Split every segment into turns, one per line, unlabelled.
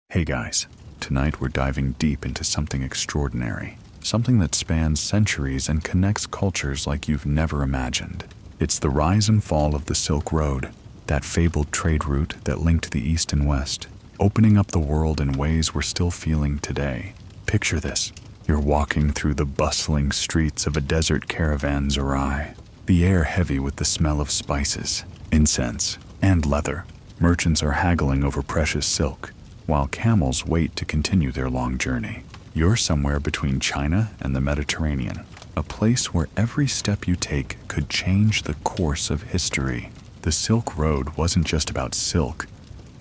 Hey guys, tonight we're diving deep into something extraordinary, something that spans centuries and connects cultures like you've never imagined. It's the rise and fall of the Silk Road, that fabled trade route that linked the East and West, opening up the world in ways we're still feeling today. Picture this. You're walking through the bustling streets of a desert caravanserai, the air heavy with the smell of spices, incense, and leather. Merchants are haggling over precious silk, while camels wait to continue their long journey. You're somewhere between China and the Mediterranean, a place where every step you take could change the course of history. The Silk Road wasn't just about silk,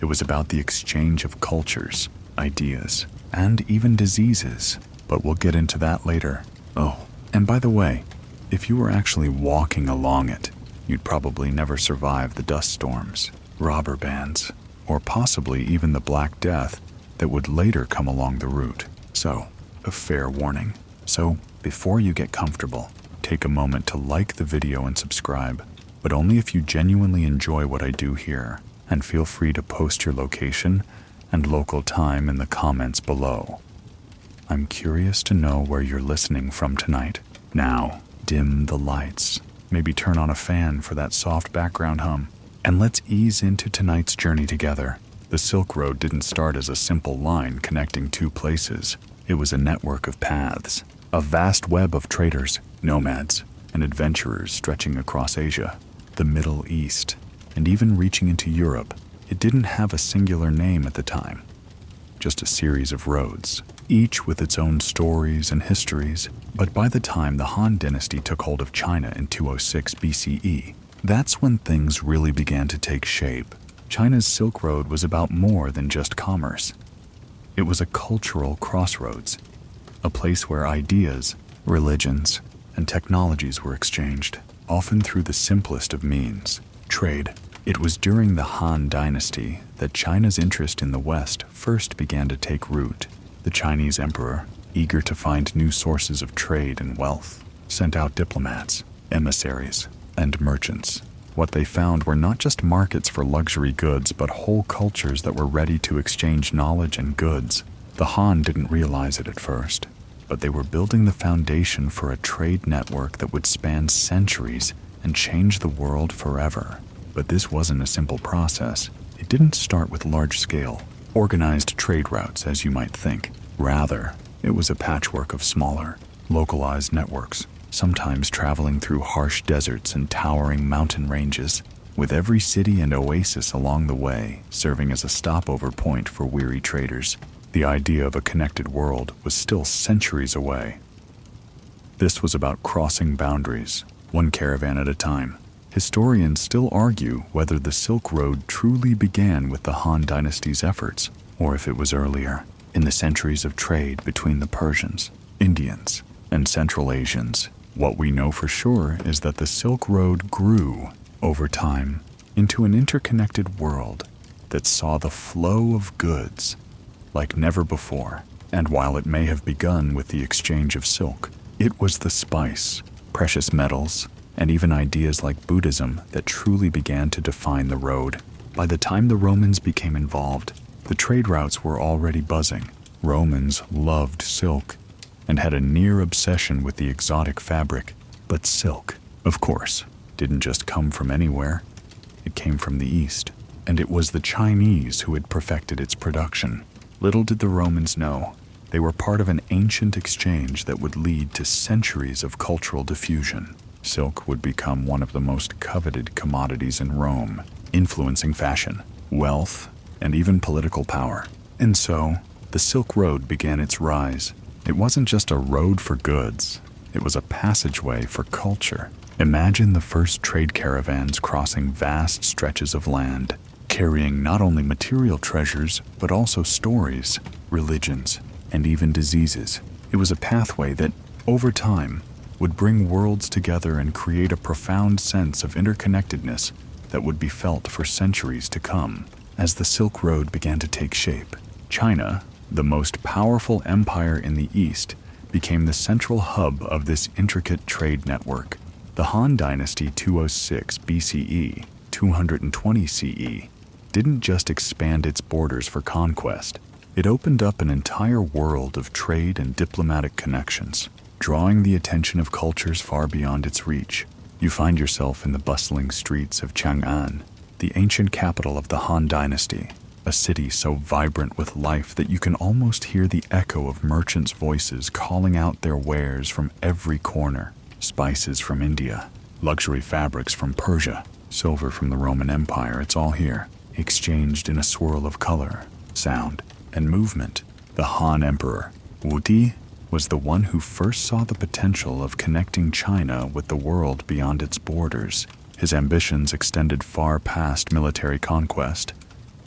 it was about the exchange of cultures, ideas, and even diseases. But we'll get into that later. Oh, and by the way, if you were actually walking along it, you'd probably never survive the dust storms, robber bands, or possibly even the Black Death that would later come along the route. So, a fair warning. So, before you get comfortable, take a moment to like the video and subscribe, but only if you genuinely enjoy what I do here, and feel free to post your location and local time in the comments below. I'm curious to know where you're listening from tonight. Now, dim the lights, maybe turn on a fan for that soft background hum, and let's ease into tonight's journey together. The Silk Road didn't start as a simple line connecting two places. It was a network of paths, a vast web of traders, nomads, and adventurers stretching across Asia, the Middle East, and even reaching into Europe. It didn't have a singular name at the time, just a series of roads, each with its own stories and histories. But by the time the Han Dynasty took hold of China in 206 BCE, that's when things really began to take shape. China's Silk Road was about more than just commerce. It was a cultural crossroads, a place where ideas, religions, and technologies were exchanged, often through the simplest of means, trade. It was during the Han Dynasty that China's interest in the West first began to take root. The Chinese emperor, eager to find new sources of trade and wealth, sent out diplomats, emissaries, and merchants. What they found were not just markets for luxury goods, but whole cultures that were ready to exchange knowledge and goods. The Han didn't realize it at first, but they were building the foundation for a trade network that would span centuries and change the world forever. But this wasn't a simple process. It didn't start with large-scale, organized trade routes, as you might think. Rather, it was a patchwork of smaller, localized networks, sometimes traveling through harsh deserts and towering mountain ranges, with every city and oasis along the way serving as a stopover point for weary traders. The idea of a connected world was still centuries away. This was about crossing boundaries, one caravan at a time. Historians still argue whether the Silk Road truly began with the Han Dynasty's efforts, or if it was earlier, in the centuries of trade between the Persians, Indians, and Central Asians. What we know for sure is that the Silk Road grew, over time, into an interconnected world that saw the flow of goods like never before. And while it may have begun with the exchange of silk, it was the spice, precious metals, and even ideas like Buddhism that truly began to define the road. By the time the Romans became involved, the trade routes were already buzzing. Romans loved silk and had a near obsession with the exotic fabric. But silk, of course, didn't just come from anywhere. It came from the East, and it was the Chinese who had perfected its production. Little did the Romans know, they were part of an ancient exchange that would lead to centuries of cultural diffusion. Silk would become one of the most coveted commodities in Rome, influencing fashion, wealth, and even political power. And so, the Silk Road began its rise. It wasn't just a road for goods, it was a passageway for culture. Imagine the first trade caravans crossing vast stretches of land, carrying not only material treasures, but also stories, religions, and even diseases. It was a pathway that, over time, would bring worlds together and create a profound sense of interconnectedness that would be felt for centuries to come. As the Silk Road began to take shape, China, the most powerful empire in the East, became the central hub of this intricate trade network. The Han Dynasty 206 BCE, 220 CE, didn't just expand its borders for conquest. It opened up an entire world of trade and diplomatic connections, drawing the attention of cultures far beyond its reach. You find yourself in the bustling streets of Chang'an, the ancient capital of the Han Dynasty, a city so vibrant with life that you can almost hear the echo of merchants' voices calling out their wares from every corner. Spices from India, luxury fabrics from Persia, silver from the Roman Empire, it's all here, exchanged in a swirl of color, sound, and movement. The Han Emperor, Wu Di, was the one who first saw the potential of connecting China with the world beyond its borders. His ambitions extended far past military conquest.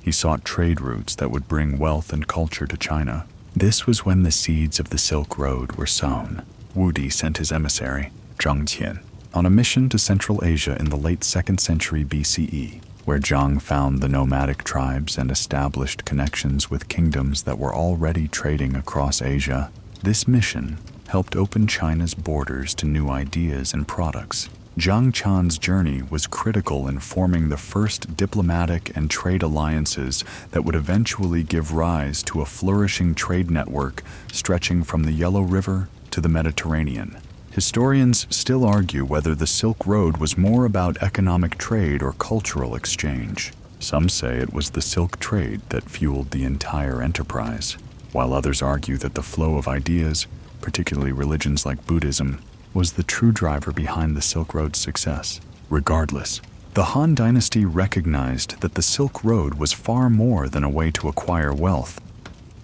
He sought trade routes that would bring wealth and culture to China. This was when the seeds of the Silk Road were sown. Wu Di sent his emissary, Zhang Qian, on a mission to Central Asia in the late 2nd century BCE, where Zhang found the nomadic tribes and established connections with kingdoms that were already trading across Asia. This mission helped open China's borders to new ideas and products. Zhang Qian's journey was critical in forming the first diplomatic and trade alliances that would eventually give rise to a flourishing trade network stretching from the Yellow River to the Mediterranean. Historians still argue whether the Silk Road was more about economic trade or cultural exchange. Some say it was the silk trade that fueled the entire enterprise, while others argue that the flow of ideas, particularly religions like Buddhism, was the true driver behind the Silk Road's success. Regardless, the Han Dynasty recognized that the Silk Road was far more than a way to acquire wealth.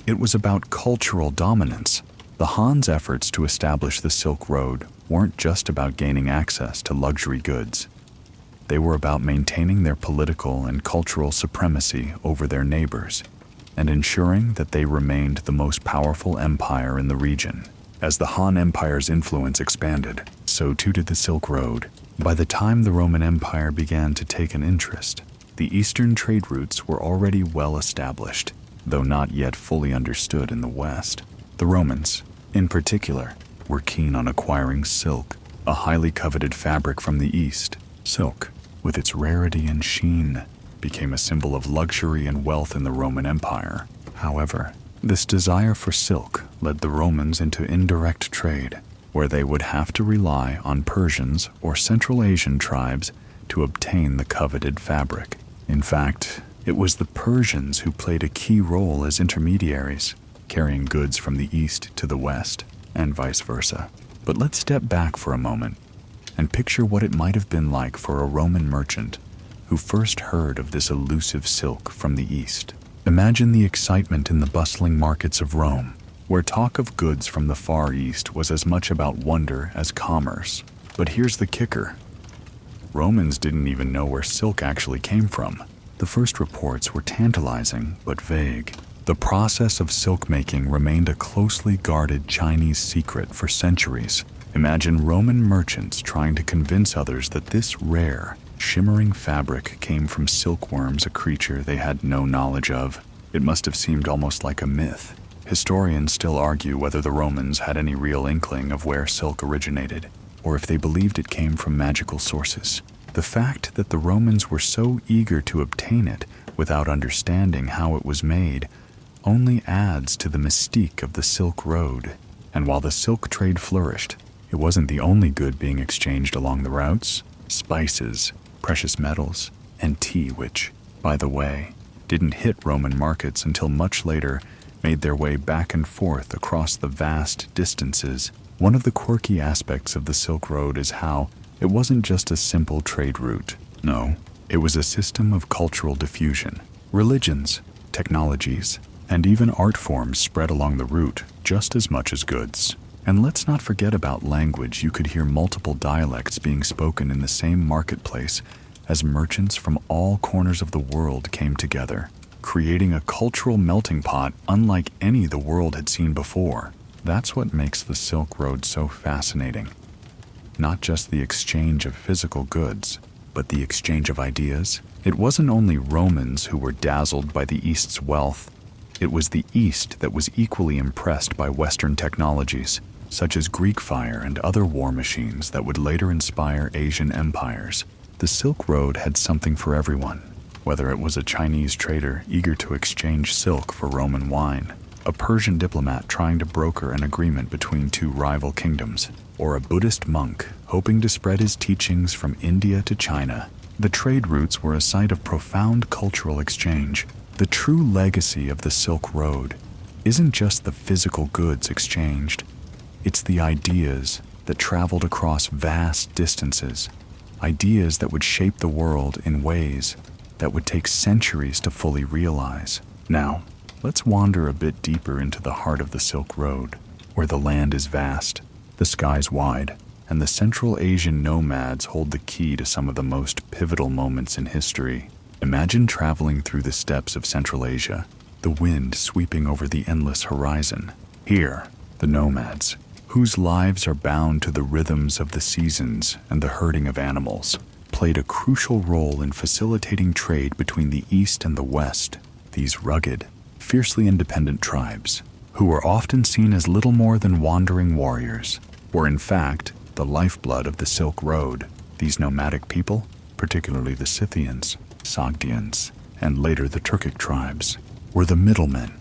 It was about cultural dominance. The Han's efforts to establish the Silk Road weren't just about gaining access to luxury goods. They were about maintaining their political and cultural supremacy over their neighbors and ensuring that they remained the most powerful empire in the region. As the Han Empire's influence expanded, so too did the Silk Road. By the time the Roman Empire began to take an interest, the eastern trade routes were already well established, though not yet fully understood in the West. The Romans, in particular, were keen on acquiring silk, a highly coveted fabric from the East. Silk, with its rarity and sheen, became a symbol of luxury and wealth in the Roman Empire. However, this desire for silk led the Romans into indirect trade, where they would have to rely on Persians or Central Asian tribes to obtain the coveted fabric. In fact, it was the Persians who played a key role as intermediaries, carrying goods from the east to the west, and vice versa. But let's step back for a moment and picture what it might have been like for a Roman merchant who first heard of this elusive silk from the east. Imagine the excitement in the bustling markets of Rome, where talk of goods from the Far East was as much about wonder as commerce. But here's the kicker. Romans didn't even know where silk actually came from. The first reports were tantalizing but vague. The process of silk making remained a closely guarded Chinese secret for centuries. Imagine Roman merchants trying to convince others that this rare, shimmering fabric came from silkworms, a creature they had no knowledge of. It must have seemed almost like a myth. Historians still argue whether the Romans had any real inkling of where silk originated, or if they believed it came from magical sources. The fact that the Romans were so eager to obtain it without understanding how it was made only adds to the mystique of the Silk Road. And while the silk trade flourished, it wasn't the only good being exchanged along the routes. Spices, precious metals, and tea, which, by the way, didn't hit Roman markets until much later, made their way back and forth across the vast distances. One of the quirky aspects of the Silk Road is how it wasn't just a simple trade route. No, it was a system of cultural diffusion. Religions, technologies, and even art forms spread along the route just as much as goods. And let's not forget about language. You could hear multiple dialects being spoken in the same marketplace as merchants from all corners of the world came together, creating a cultural melting pot unlike any the world had seen before. That's what makes the Silk Road so fascinating. Not just the exchange of physical goods, but the exchange of ideas. It wasn't only Romans who were dazzled by the East's wealth. It was the East that was equally impressed by Western technologies, such as Greek fire and other war machines that would later inspire Asian empires. The Silk Road had something for everyone. Whether it was a Chinese trader eager to exchange silk for Roman wine, a Persian diplomat trying to broker an agreement between two rival kingdoms, or a Buddhist monk hoping to spread his teachings from India to China, the trade routes were a site of profound cultural exchange. The true legacy of the Silk Road isn't just the physical goods exchanged, it's the ideas that traveled across vast distances, ideas that would shape the world in ways that would take centuries to fully realize. Now, let's wander a bit deeper into the heart of the Silk Road, where the land is vast, the skies wide, and the Central Asian nomads hold the key to some of the most pivotal moments in history. Imagine traveling through the steppes of Central Asia, the wind sweeping over the endless horizon. Here, the nomads, whose lives are bound to the rhythms of the seasons and the herding of animals, played a crucial role in facilitating trade between the East and the West. These rugged, fiercely independent tribes, who were often seen as little more than wandering warriors, were in fact the lifeblood of the Silk Road. These nomadic people, particularly the Scythians, Sogdians, and later the Turkic tribes, were the middlemen.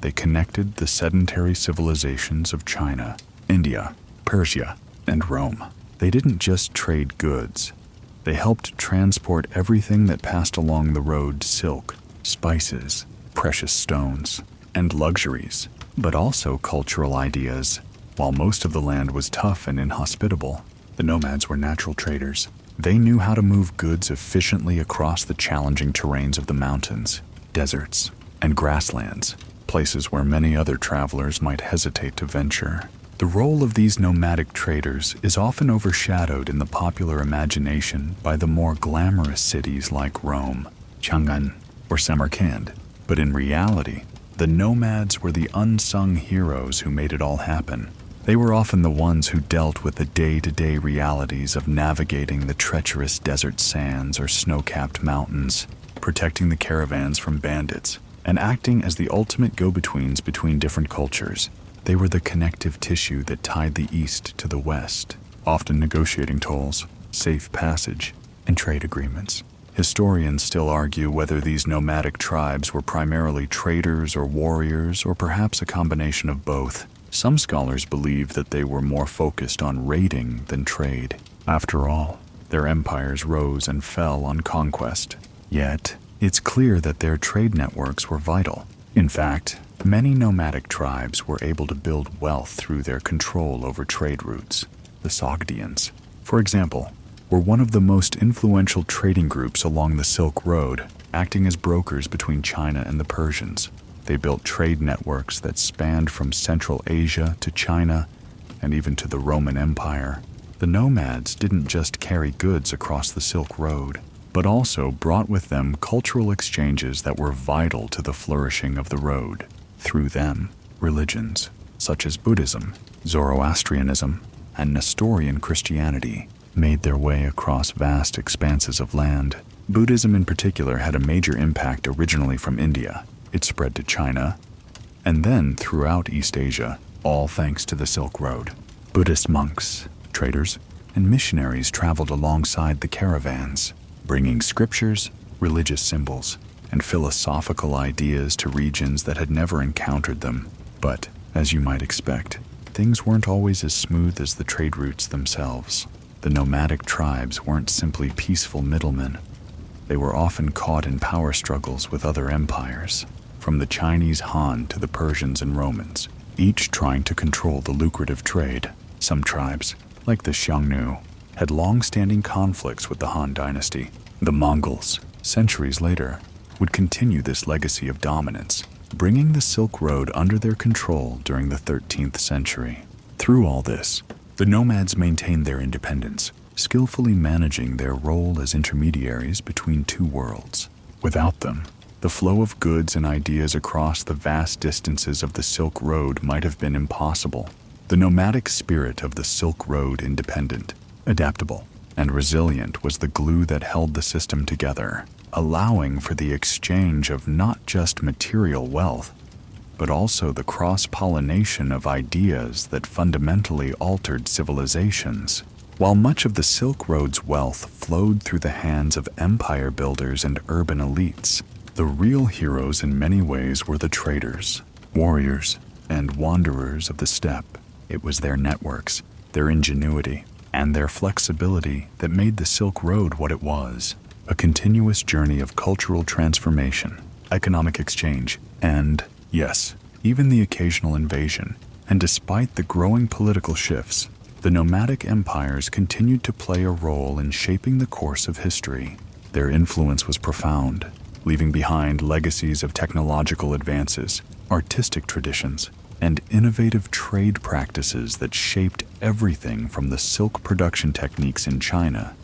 They connected the sedentary civilizations of China, India, Persia, and Rome. They didn't just trade goods. They helped transport everything that passed along the road: silk, spices, precious stones, and luxuries, but also cultural ideas. While most of the land was tough and inhospitable, the nomads were natural traders. They knew how to move goods efficiently across the challenging terrains of the mountains, deserts, and grasslands, places where many other travelers might hesitate to venture. The role of these nomadic traders is often overshadowed in the popular imagination by the more glamorous cities like Rome, Chang'an, or Samarkand. But in reality, the nomads were the unsung heroes who made it all happen. They were often the ones who dealt with the day-to-day realities of navigating the treacherous desert sands or snow-capped mountains, protecting the caravans from bandits, and acting as the ultimate go-betweens between different cultures. They were the connective tissue that tied the East to the West, often negotiating tolls, safe passage, and trade agreements. Historians still argue whether these nomadic tribes were primarily traders or warriors, or perhaps a combination of both. Some scholars believe that they were more focused on raiding than trade. After all, their empires rose and fell on conquest. Yet, it's clear that their trade networks were vital. In fact, many nomadic tribes were able to build wealth through their control over trade routes. The Sogdians, for example, were one of the most influential trading groups along the Silk Road, acting as brokers between China and the Persians. They built trade networks that spanned from Central Asia to China and even to the Roman Empire. The nomads didn't just carry goods across the Silk Road, but also brought with them cultural exchanges that were vital to the flourishing of the road. Through them, religions such as Buddhism, Zoroastrianism, and Nestorian Christianity made their way across vast expanses of land. Buddhism in particular had a major impact originally from India. It spread to China, and then throughout East Asia, all thanks to the Silk Road. Buddhist monks, traders, and missionaries traveled alongside the caravans, bringing scriptures, religious symbols, and philosophical ideas to regions that had never encountered them. But, as you might expect, things weren't always as smooth as the trade routes themselves. The nomadic tribes weren't simply peaceful middlemen. They were often caught in power struggles with other empires, from the Chinese Han to the Persians and Romans, each trying to control the lucrative trade. Some tribes, like the Xiongnu, had long-standing conflicts with the Han dynasty. The Mongols, centuries later, would continue this legacy of dominance, bringing the Silk Road under their control during the 13th century. Through all this, the nomads maintained their independence, skillfully managing their role as intermediaries between two worlds. Without them, the flow of goods and ideas across the vast distances of the Silk Road might have been impossible. The nomadic spirit of the Silk Road, independent, adaptable, and resilient, was the glue that held the system together, allowing for the exchange of not just material wealth, but also the cross-pollination of ideas that fundamentally altered civilizations. While much of the Silk Road's wealth flowed through the hands of empire builders and urban elites, the real heroes in many ways were the traders, warriors, and wanderers of the steppe. It was their networks, their ingenuity, and their flexibility that made the Silk Road what it was, a continuous journey of cultural transformation, economic exchange, and, yes, even the occasional invasion. And despite the growing political shifts, the nomadic empires continued to play a role in shaping the course of history. Their influence was profound, leaving behind legacies of technological advances, artistic traditions, and innovative trade practices that shaped everything from the silk production techniques in China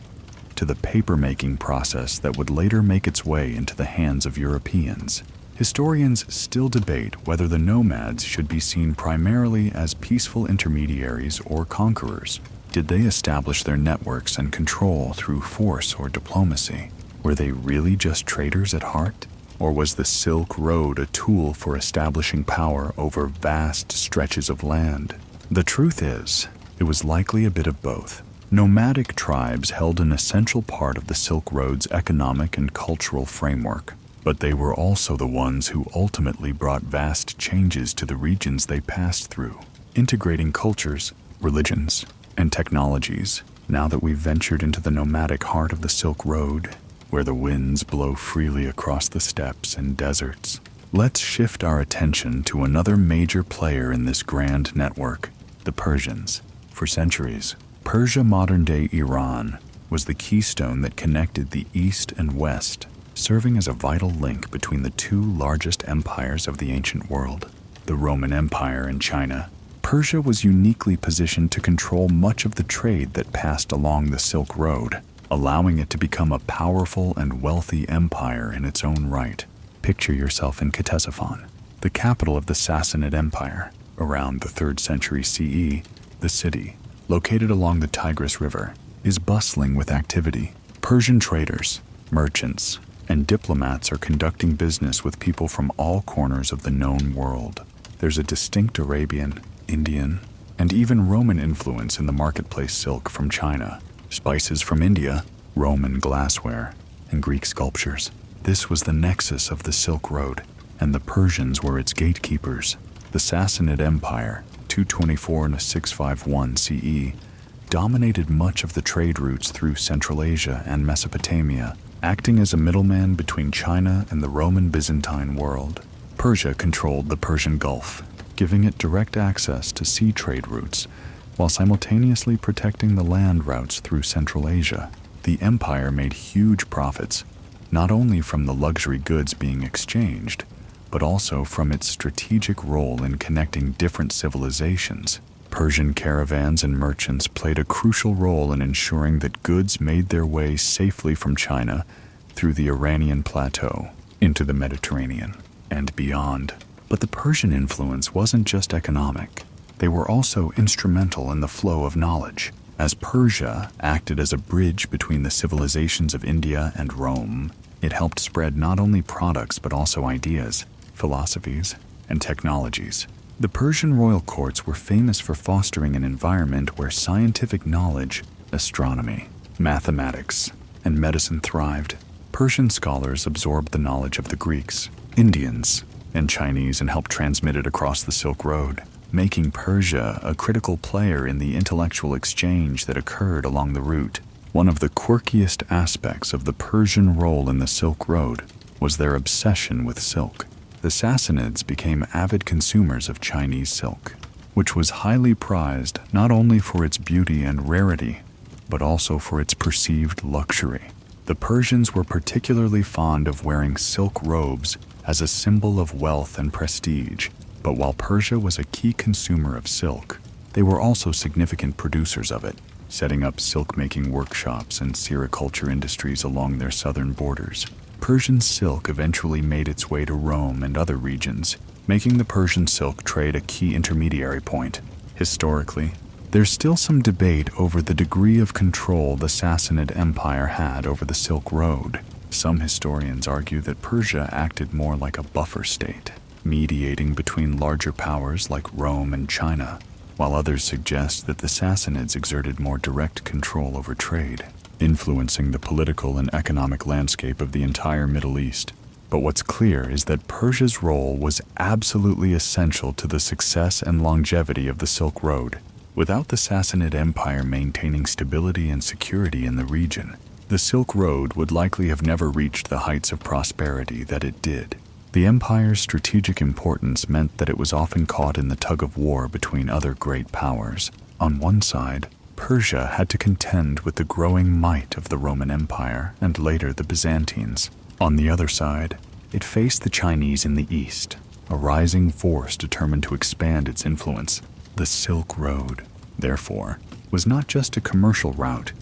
to the paper-making process that would later make its way into the hands of Europeans. Historians still debate whether the nomads should be seen primarily as peaceful intermediaries or conquerors. Did they establish their networks and control through force or diplomacy? Were they really just traders at heart? Or was the Silk Road a tool for establishing power over vast stretches of land? The truth is, it was likely a bit of both. Nomadic tribes held an essential part of the Silk Road's economic and cultural framework, but they were also the ones who ultimately brought vast changes to the regions they passed through, integrating cultures, religions, and technologies. Now that we've ventured into the nomadic heart of the Silk Road, where the winds blow freely across the steppes and deserts, let's shift our attention to another major player in this grand network, the Persians. For centuries, Persia, modern-day Iran, was the keystone that connected the East and West, serving as a vital link between the two largest empires of the ancient world, the Roman Empire and China. Persia was uniquely positioned to control much of the trade that passed along the Silk Road, allowing it to become a powerful and wealthy empire in its own right. Picture yourself in Ctesiphon, the capital of the Sassanid Empire. Around the 3rd century CE, the city, located along the Tigris River, is bustling with activity. Persian traders, merchants, and diplomats are conducting business with people from all corners of the known world. There's a distinct Arabian, Indian, and even Roman influence in the marketplace silk from China, spices from India, Roman glassware, and Greek sculptures. This was the nexus of the Silk Road, and the Persians were its gatekeepers. The Sassanid Empire, 224 to 651 CE, dominated much of the trade routes through Central Asia and Mesopotamia, acting as a middleman between China and the Roman Byzantine world. Persia controlled the Persian Gulf, giving it direct access to sea trade routes, while simultaneously protecting the land routes through Central Asia. The empire made huge profits, not only from the luxury goods being exchanged, but also from its strategic role in connecting different civilizations. Persian caravans and merchants played a crucial role in ensuring that goods made their way safely from China through the Iranian plateau into the Mediterranean and beyond. But the Persian influence wasn't just economic. They were also instrumental in the flow of knowledge, as Persia acted as a bridge between the civilizations of India and Rome. It helped spread not only products but also ideas, philosophies, and technologies. The Persian royal courts were famous for fostering an environment where scientific knowledge, astronomy, mathematics, and medicine thrived. Persian scholars absorbed the knowledge of the Greeks, Indians, and Chinese and helped transmit it across the Silk Road, making Persia a critical player in the intellectual exchange that occurred along the route. One of the quirkiest aspects of the Persian role in the Silk Road was their obsession with silk. The Sassanids became avid consumers of Chinese silk, which was highly prized not only for its beauty and rarity, but also for its perceived luxury. The Persians were particularly fond of wearing silk robes as a symbol of wealth and prestige. But while Persia was a key consumer of silk, they were also significant producers of it, setting up silk-making workshops and sericulture industries along their southern borders. Persian silk eventually made its way to Rome and other regions, making the Persian silk trade a key intermediary point. Historically, there's still some debate over the degree of control the Sassanid Empire had over the Silk Road. Some historians argue that Persia acted more like a buffer state, mediating between larger powers like Rome and China, while others suggest that the Sassanids exerted more direct control over trade, influencing the political and economic landscape of the entire Middle East. But what's clear is that Persia's role was absolutely essential to the success and longevity of the Silk Road. Without the Sassanid Empire maintaining stability and security in the region, the Silk Road would likely have never reached the heights of prosperity that it did. The empire's strategic importance meant that it was often caught in the tug-of-war between other great powers. On one side, Persia had to contend with the growing might of the Roman Empire and later the Byzantines. On the other side, it faced the Chinese in the east, a rising force determined to expand its influence. The Silk Road, therefore, was not just a commercial route,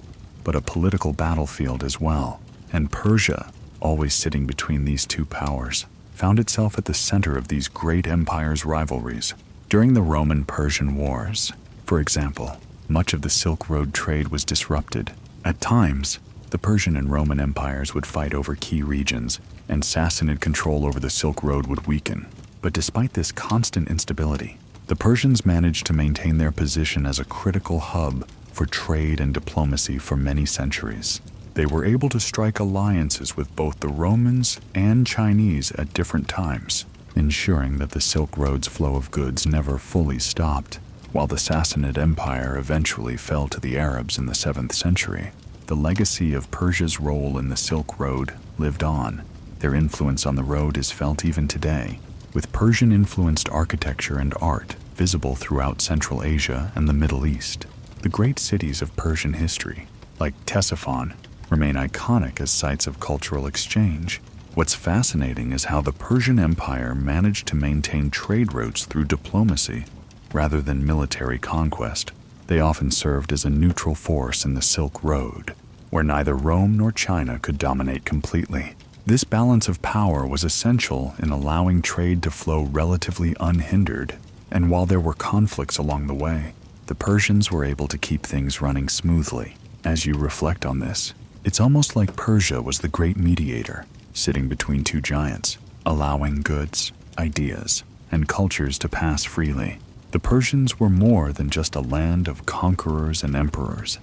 but a political battlefield as well. And Persia, always sitting between these two powers, found itself at the center of these great empires' rivalries. During the Roman-Persian Wars, for example, much of the Silk Road trade was disrupted. At times, the Persian and Roman empires would fight over key regions, and Sassanid control over the Silk Road would weaken. But despite this constant instability, the Persians managed to maintain their position as a critical hub for trade and diplomacy for many centuries. They were able to strike alliances with both the Romans and Chinese at different times, ensuring that the Silk Road's flow of goods never fully stopped. While the Sassanid Empire eventually fell to the Arabs in the 7th century, the legacy of Persia's role in the Silk Road lived on. Their influence on the road is felt even today, with Persian-influenced architecture and art visible throughout Central Asia and the Middle East. The great cities of Persian history, like Ctesiphon, remain iconic as sites of cultural exchange. What's fascinating is how the Persian Empire managed to maintain trade routes through diplomacy rather than military conquest. They often served as a neutral force in the Silk Road, where neither Rome nor China could dominate completely. This balance of power was essential in allowing trade to flow relatively unhindered, and while there were conflicts along the way, the Persians were able to keep things running smoothly. As you reflect on this, it's almost like Persia was the great mediator, sitting between two giants, allowing goods, ideas, and cultures to pass freely. The Persians were more than just a land of conquerors and emperors.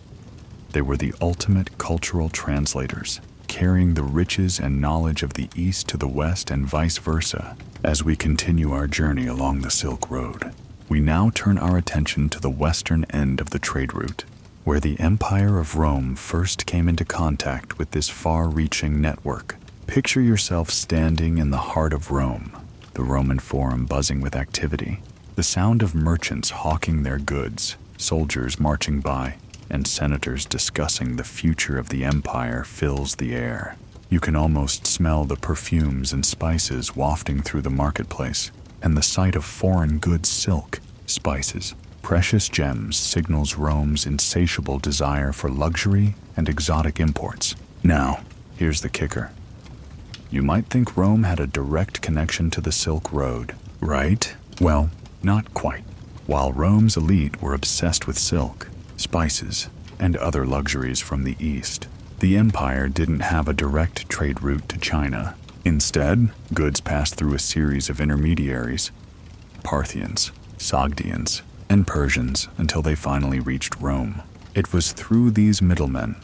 They were the ultimate cultural translators, carrying the riches and knowledge of the East to the West and vice versa. As we continue our journey along the Silk Road, we now turn our attention to the western end of the trade route, where the Empire of Rome first came into contact with this far-reaching network. Picture yourself standing in the heart of Rome, the Roman Forum buzzing with activity, the sound of merchants hawking their goods, soldiers marching by, and senators discussing the future of the empire fills the air. You can almost smell the perfumes and spices wafting through the marketplace, and the sight of foreign goods, silk, spices, precious gems signals Rome's insatiable desire for luxury and exotic imports. Now, here's the kicker. You might think Rome had a direct connection to the Silk Road, right? Well, not quite. While Rome's elite were obsessed with silk, spices, and other luxuries from the East, the empire didn't have a direct trade route to China. Instead, goods passed through a series of intermediaries, Parthians, Sogdians, and Persians, until they finally reached Rome. It was through these middlemen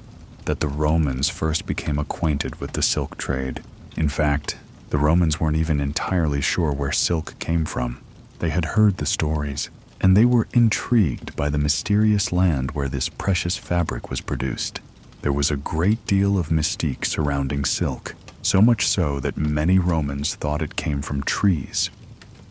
that the Romans first became acquainted with the silk trade. In fact, the Romans weren't even entirely sure where silk came from. They had heard the stories, and they were intrigued by the mysterious land where this precious fabric was produced. There was a great deal of mystique surrounding silk, so much so that many Romans thought it came from trees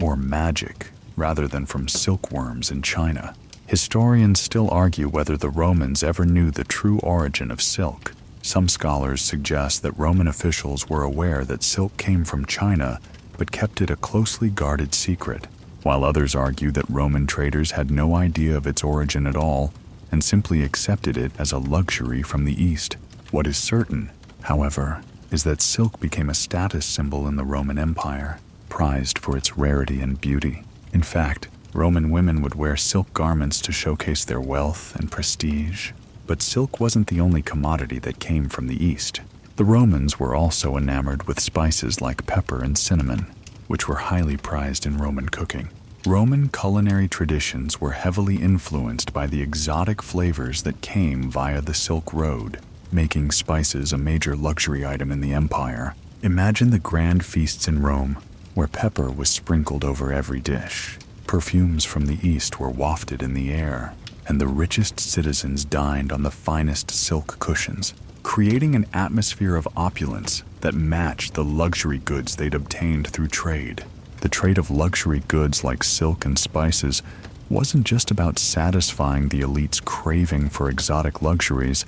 or magic rather than from silkworms in China. Historians still argue whether the Romans ever knew the true origin of silk. Some scholars suggest that Roman officials were aware that silk came from China but kept it a closely guarded secret, while others argue that Roman traders had no idea of its origin at all and simply accepted it as a luxury from the East. What is certain, however, is that silk became a status symbol in the Roman Empire, prized for its rarity and beauty. In fact, Roman women would wear silk garments to showcase their wealth and prestige. But silk wasn't the only commodity that came from the East. The Romans were also enamored with spices like pepper and cinnamon, which were highly prized in Roman cooking. Roman culinary traditions were heavily influenced by the exotic flavors that came via the Silk Road, making spices a major luxury item in the empire. Imagine the grand feasts in Rome, where pepper was sprinkled over every dish. Perfumes from the east were wafted in the air, and the richest citizens dined on the finest silk cushions, creating an atmosphere of opulence that matched the luxury goods they'd obtained through trade. The trade of luxury goods like silk and spices wasn't just about satisfying the elite's craving for exotic luxuries,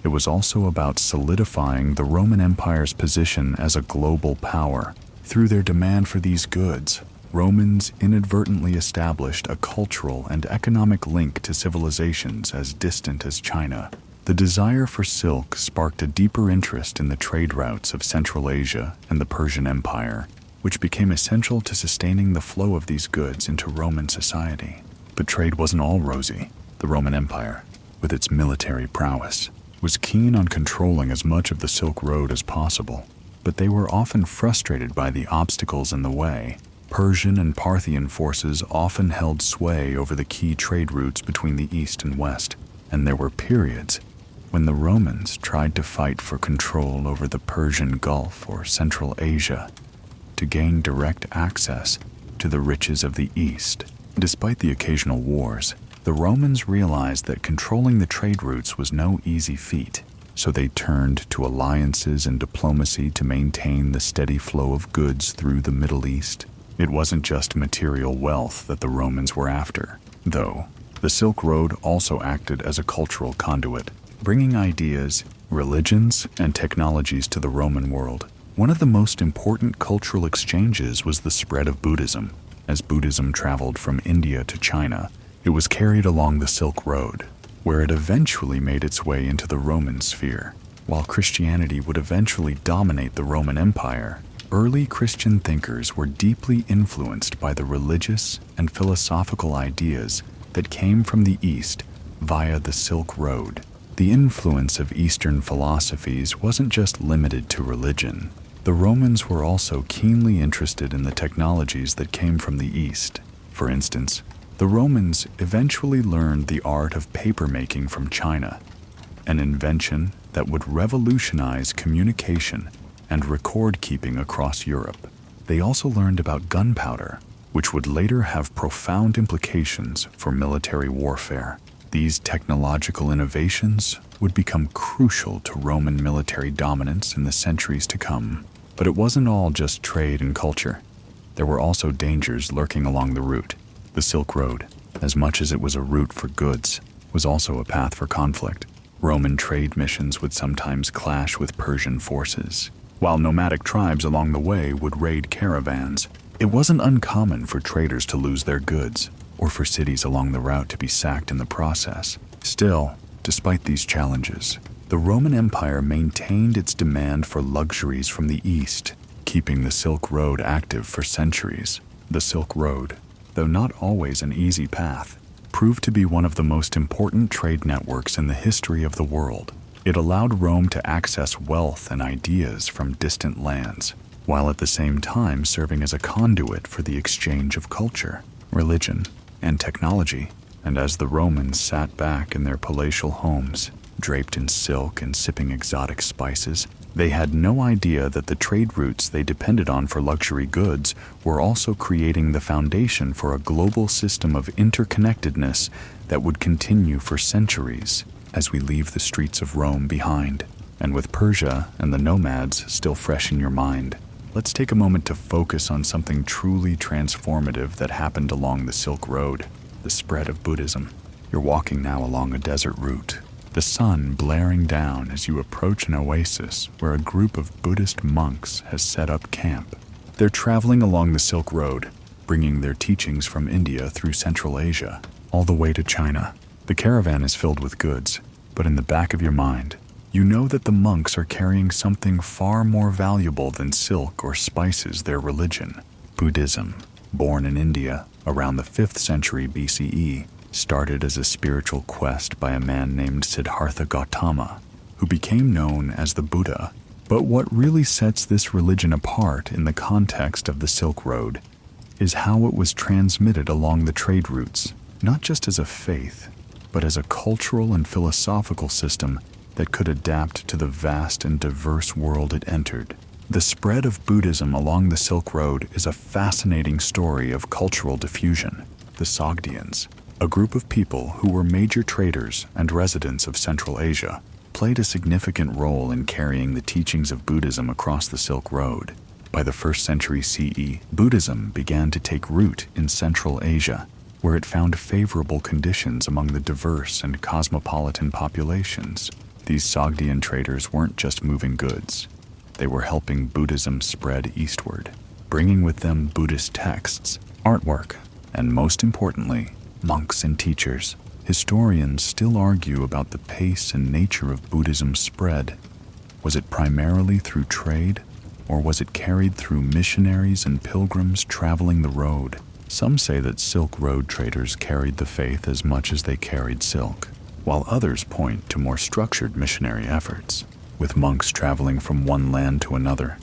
it was also about solidifying the Roman Empire's position as a global power. Through their demand for these goods, Romans inadvertently established a cultural and economic link to civilizations as distant as China. The desire for silk sparked a deeper interest in the trade routes of Central Asia and the Persian Empire, which became essential to sustaining the flow of these goods into Roman society. But trade wasn't all rosy. The Roman Empire, with its military prowess, was keen on controlling as much of the Silk Road as possible, but they were often frustrated by the obstacles in the way. Persian and Parthian forces often held sway over the key trade routes between the East and West, and there were periods when the Romans tried to fight for control over the Persian Gulf or Central Asia to gain direct access to the riches of the East. Despite the occasional wars, the Romans realized that controlling the trade routes was no easy feat, so they turned to alliances and diplomacy to maintain the steady flow of goods through the Middle East. It wasn't just material wealth that the Romans were after, though. The Silk Road also acted as a cultural conduit, bringing ideas, religions, and technologies to the Roman world. One of the most important cultural exchanges was the spread of Buddhism. As Buddhism traveled from India to China, it was carried along the Silk Road, where it eventually made its way into the Roman sphere. While Christianity would eventually dominate the Roman Empire, early Christian thinkers were deeply influenced by the religious and philosophical ideas that came from the East via the Silk Road. The influence of Eastern philosophies wasn't just limited to religion. The Romans were also keenly interested in the technologies that came from the East. For instance, the Romans eventually learned the art of papermaking from China, an invention that would revolutionize communication and record-keeping across Europe. They also learned about gunpowder, which would later have profound implications for military warfare. These technological innovations would become crucial to Roman military dominance in the centuries to come. But it wasn't all just trade and culture. There were also dangers lurking along the route. The Silk Road, as much as it was a route for goods, was also a path for conflict. Roman trade missions would sometimes clash with Persian forces, while nomadic tribes along the way would raid caravans. It wasn't uncommon for traders to lose their goods, or for cities along the route to be sacked in the process. Still, despite these challenges, the Roman Empire maintained its demand for luxuries from the East, keeping the Silk Road active for centuries. The Silk Road, though not always an easy path, proved to be one of the most important trade networks in the history of the world. It allowed Rome to access wealth and ideas from distant lands, while at the same time serving as a conduit for the exchange of culture, religion, and technology. And as the Romans sat back in their palatial homes, draped in silk and sipping exotic spices, they had no idea that the trade routes they depended on for luxury goods were also creating the foundation for a global system of interconnectedness that would continue for centuries. As we leave the streets of Rome behind, and with Persia and the nomads still fresh in your mind, let's take a moment to focus on something truly transformative that happened along the Silk Road, the spread of Buddhism. You're walking now along a desert route, the sun blaring down as you approach an oasis where a group of Buddhist monks has set up camp. They're traveling along the Silk Road, bringing their teachings from India through Central Asia, all the way to China. The caravan is filled with goods, but in the back of your mind, you know that the monks are carrying something far more valuable than silk or spices, their religion. Buddhism, born in India around the 5th century BCE, started as a spiritual quest by a man named Siddhartha Gautama, who became known as the Buddha. But what really sets this religion apart in the context of the Silk Road is how it was transmitted along the trade routes, not just as a faith, but as a cultural and philosophical system that could adapt to the vast and diverse world it entered. The spread of Buddhism along the Silk Road is a fascinating story of cultural diffusion. The Sogdians, a group of people who were major traders and residents of Central Asia, played a significant role in carrying the teachings of Buddhism across the Silk Road. By the 1st century CE, Buddhism began to take root in Central Asia, where it found favorable conditions among the diverse and cosmopolitan populations. These Sogdian traders weren't just moving goods. They were helping Buddhism spread eastward, bringing with them Buddhist texts, artwork, and most importantly, monks and teachers. Historians still argue about the pace and nature of Buddhism's spread. Was it primarily through trade, or was it carried through missionaries and pilgrims traveling the road? Some say that Silk Road traders carried the faith as much as they carried silk, while others point to more structured missionary efforts, with monks traveling from one land to another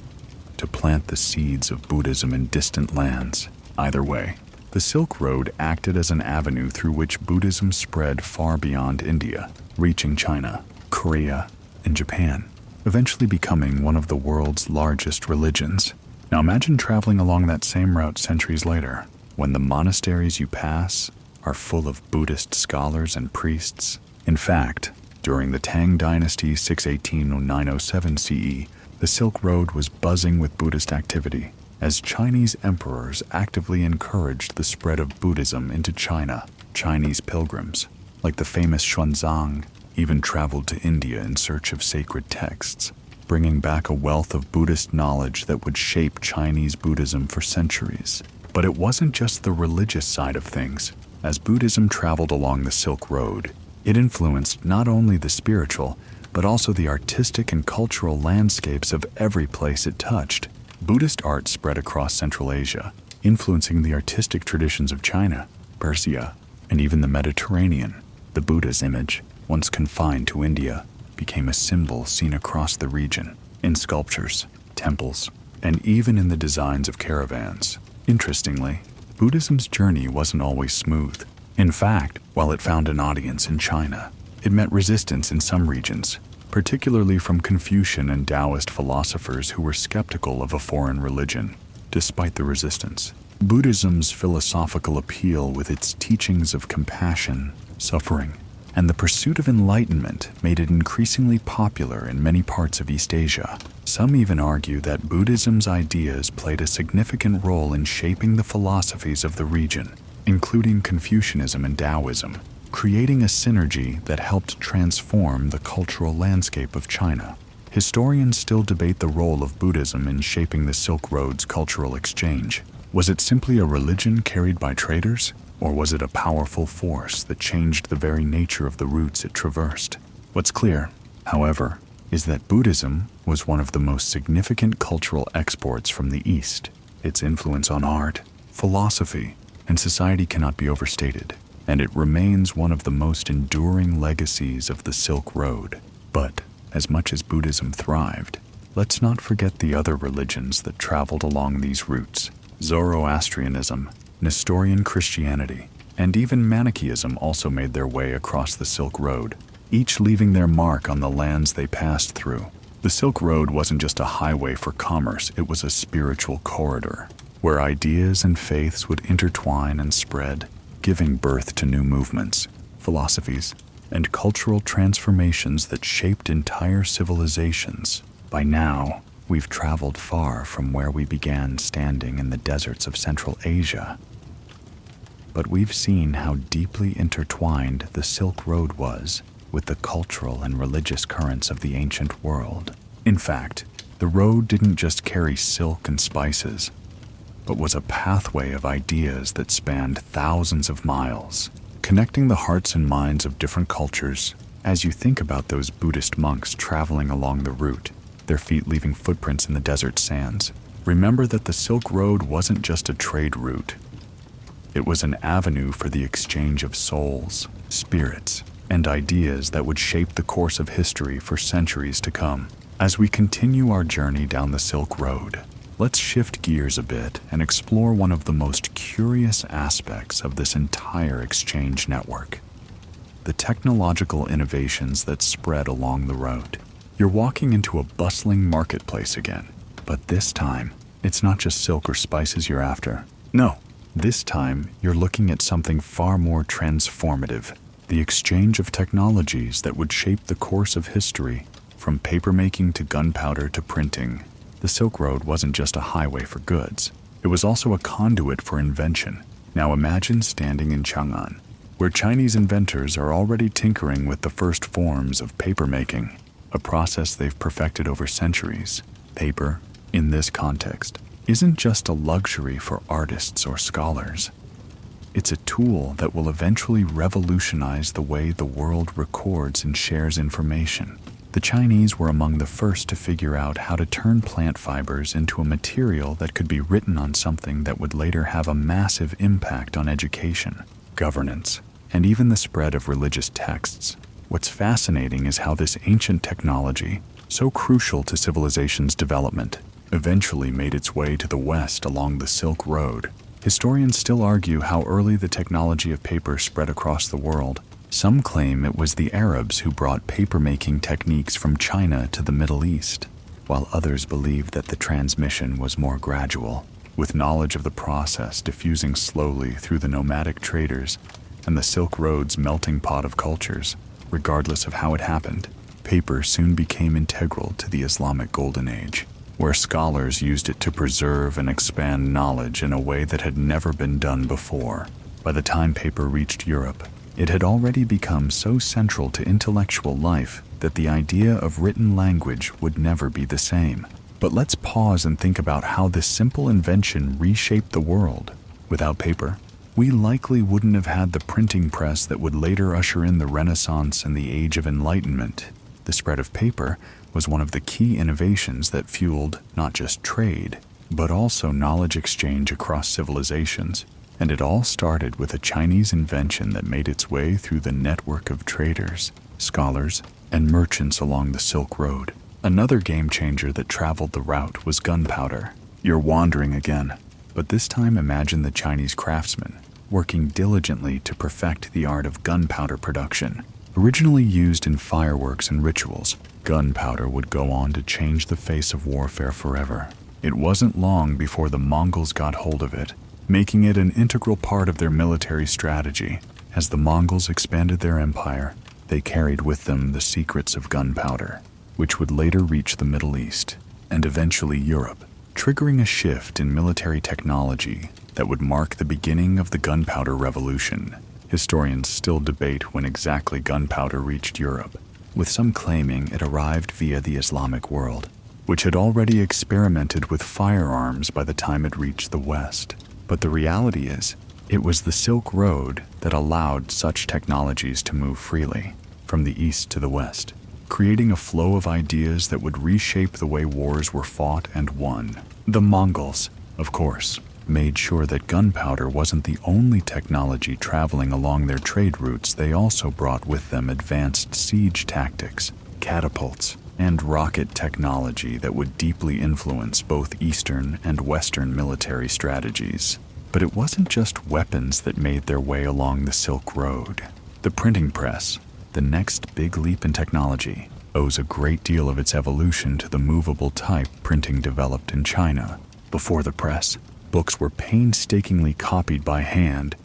to plant the seeds of Buddhism in distant lands. Either way, the Silk Road acted as an avenue through which Buddhism spread far beyond India, reaching China, Korea, and Japan, eventually becoming one of the world's largest religions. Now imagine traveling along that same route centuries later, when the monasteries you pass are full of Buddhist scholars and priests. In fact, during the Tang Dynasty 618-907 CE, the Silk Road was buzzing with Buddhist activity, as Chinese emperors actively encouraged the spread of Buddhism into China. Chinese pilgrims, like the famous Xuanzang, even traveled to India in search of sacred texts, bringing back a wealth of Buddhist knowledge that would shape Chinese Buddhism for centuries. But it wasn't just the religious side of things. As Buddhism traveled along the Silk Road, it influenced not only the spiritual, but also the artistic and cultural landscapes of every place it touched. Buddhist art spread across Central Asia, influencing the artistic traditions of China, Persia, and even the Mediterranean. The Buddha's image, once confined to India, became a symbol seen across the region, in sculptures, temples, and even in the designs of caravans. Interestingly, Buddhism's journey wasn't always smooth. In fact, while it found an audience in China, it met resistance in some regions, particularly from Confucian and Taoist philosophers who were skeptical of a foreign religion. Despite the resistance, Buddhism's philosophical appeal with its teachings of compassion, suffering, and the pursuit of enlightenment made it increasingly popular in many parts of East Asia. Some even argue that Buddhism's ideas played a significant role in shaping the philosophies of the region, including Confucianism and Taoism, creating a synergy that helped transform the cultural landscape of China. Historians still debate the role of Buddhism in shaping the Silk Road's cultural exchange. Was it simply a religion carried by traders? Or was it a powerful force that changed the very nature of the routes it traversed? What's clear, however, is that Buddhism was one of the most significant cultural exports from the East. Its influence on art, philosophy, and society cannot be overstated, and it remains one of the most enduring legacies of the Silk Road. But, as much as Buddhism thrived, let's not forget the other religions that traveled along these routes. Zoroastrianism, Nestorian Christianity, and even Manichaeism also made their way across the Silk Road, each leaving their mark on the lands they passed through. The Silk Road wasn't just a highway for commerce, it was a spiritual corridor, where ideas and faiths would intertwine and spread, giving birth to new movements, philosophies, and cultural transformations that shaped entire civilizations. By now, we've traveled far from where we began standing in the deserts of Central Asia. But we've seen how deeply intertwined the Silk Road was with the cultural and religious currents of the ancient world. In fact, the road didn't just carry silk and spices, but was a pathway of ideas that spanned thousands of miles, connecting the hearts and minds of different cultures. As you think about those Buddhist monks traveling along the route, their feet leaving footprints in the desert sands, remember that the Silk Road wasn't just a trade route. It was an avenue for the exchange of souls, spirits, and ideas that would shape the course of history for centuries to come. As we continue our journey down the Silk Road, Let's shift gears a bit and explore one of the most curious aspects of this entire exchange network: the technological innovations that spread along the road. You're walking into a bustling marketplace again, but this time, it's not just silk or spices you're after. No, this time you're looking at something far more transformative: the exchange of technologies that would shape the course of history, from papermaking to gunpowder to printing. The Silk Road wasn't just a highway for goods, it was also a conduit for invention. Now imagine standing in Chang'an, where Chinese inventors are already tinkering with the first forms of papermaking, a process they've perfected over centuries. Paper, in this context, isn't just a luxury for artists or scholars. It's a tool that will eventually revolutionize the way the world records and shares information. The Chinese were among the first to figure out how to turn plant fibers into a material that could be written on something that would later have a massive impact on education, governance, and even the spread of religious texts. What's fascinating is how this ancient technology, so crucial to civilization's development, eventually made its way to the West along the Silk Road. Historians still argue how early the technology of paper spread across the world. Some claim it was the Arabs who brought papermaking techniques from China to the Middle East, while others believe that the transmission was more gradual, with knowledge of the process diffusing slowly through the nomadic traders and the Silk Road's melting pot of cultures. Regardless of how it happened, paper soon became integral to the Islamic Golden Age, where scholars used it to preserve and expand knowledge in a way that had never been done before. By the time paper reached Europe, it had already become so central to intellectual life that the idea of written language would never be the same. But let's pause and think about how this simple invention reshaped the world. Without paper, we likely wouldn't have had the printing press that would later usher in the Renaissance and the Age of Enlightenment. The spread of paper was one of the key innovations that fueled not just trade, but also knowledge exchange across civilizations. And it all started with a Chinese invention that made its way through the network of traders, scholars, and merchants along the Silk Road. Another game changer that traveled the route was gunpowder. You're wandering again, but this time imagine the Chinese craftsmen working diligently to perfect the art of gunpowder production. Originally used in fireworks and rituals, gunpowder would go on to change the face of warfare forever. It wasn't long before the Mongols got hold of it, making it an integral part of their military strategy. As the Mongols expanded their empire, they carried with them the secrets of gunpowder, which would later reach the Middle East and eventually Europe, triggering a shift in military technology that would mark the beginning of the gunpowder revolution. Historians still debate when exactly gunpowder reached Europe, with some claiming it arrived via the Islamic world, which had already experimented with firearms by the time it reached the West. But the reality is, it was the Silk Road that allowed such technologies to move freely from the east to the west, creating a flow of ideas that would reshape the way wars were fought and won. The Mongols, of course, made sure that gunpowder wasn't the only technology traveling along their trade routes. They also brought with them advanced siege tactics, catapults, and rocket technology that would deeply influence both Eastern and Western military strategies. But it wasn't just weapons that made their way along the Silk Road. The printing press, the next big leap in technology, owes a great deal of its evolution to the movable type printing developed in China. Before the press, books were painstakingly copied by hand.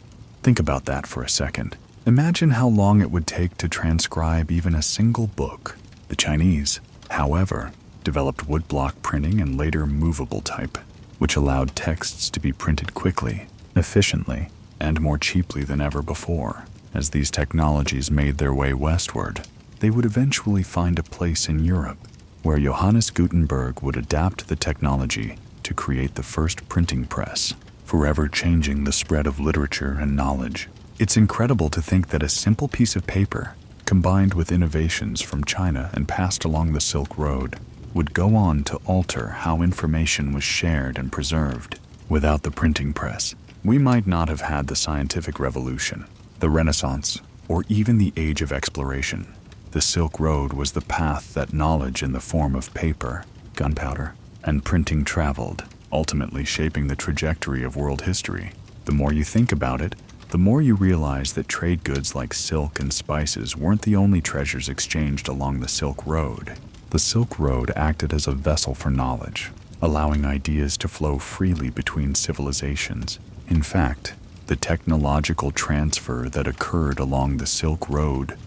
Think about that for a second. Imagine how long it would take to transcribe even a single book. The Chinese, however, developed woodblock printing and later movable type, which allowed texts to be printed quickly, efficiently, and more cheaply than ever before. As these technologies made their way westward, they would eventually find a place in Europe, where Johannes Gutenberg would adapt the technology to create the first printing press, forever changing the spread of literature and knowledge. It's incredible to think that a simple piece of paper, combined with innovations from China and passed along the Silk Road, would go on to alter how information was shared and preserved. Without the printing press, we might not have had the scientific revolution, the Renaissance, or even the Age of Exploration. The Silk Road was the path that knowledge in the form of paper, gunpowder, and printing traveled, ultimately shaping the trajectory of world history. The more you think about it, the more you realize that trade goods like silk and spices weren't the only treasures exchanged along the Silk Road. The Silk Road acted as a vessel for knowledge, allowing ideas to flow freely between civilizations. In fact, the technological transfer that occurred along the Silk Road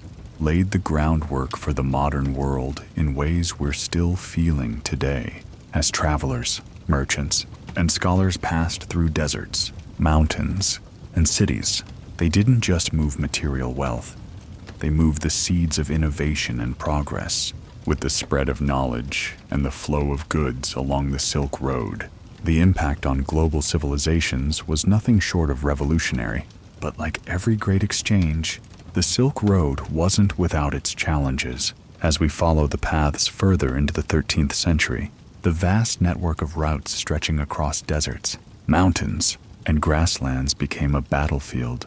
laid the groundwork for the modern world in ways we're still feeling today. As travelers, merchants, and scholars passed through deserts, mountains, and cities, they didn't just move material wealth. They moved the seeds of innovation and progress. With the spread of knowledge and the flow of goods along the Silk Road, the impact on global civilizations was nothing short of revolutionary. But like every great exchange, the Silk Road wasn't without its challenges. As we follow the paths further into the 13th century, the vast network of routes stretching across deserts, mountains, and grasslands became a battlefield,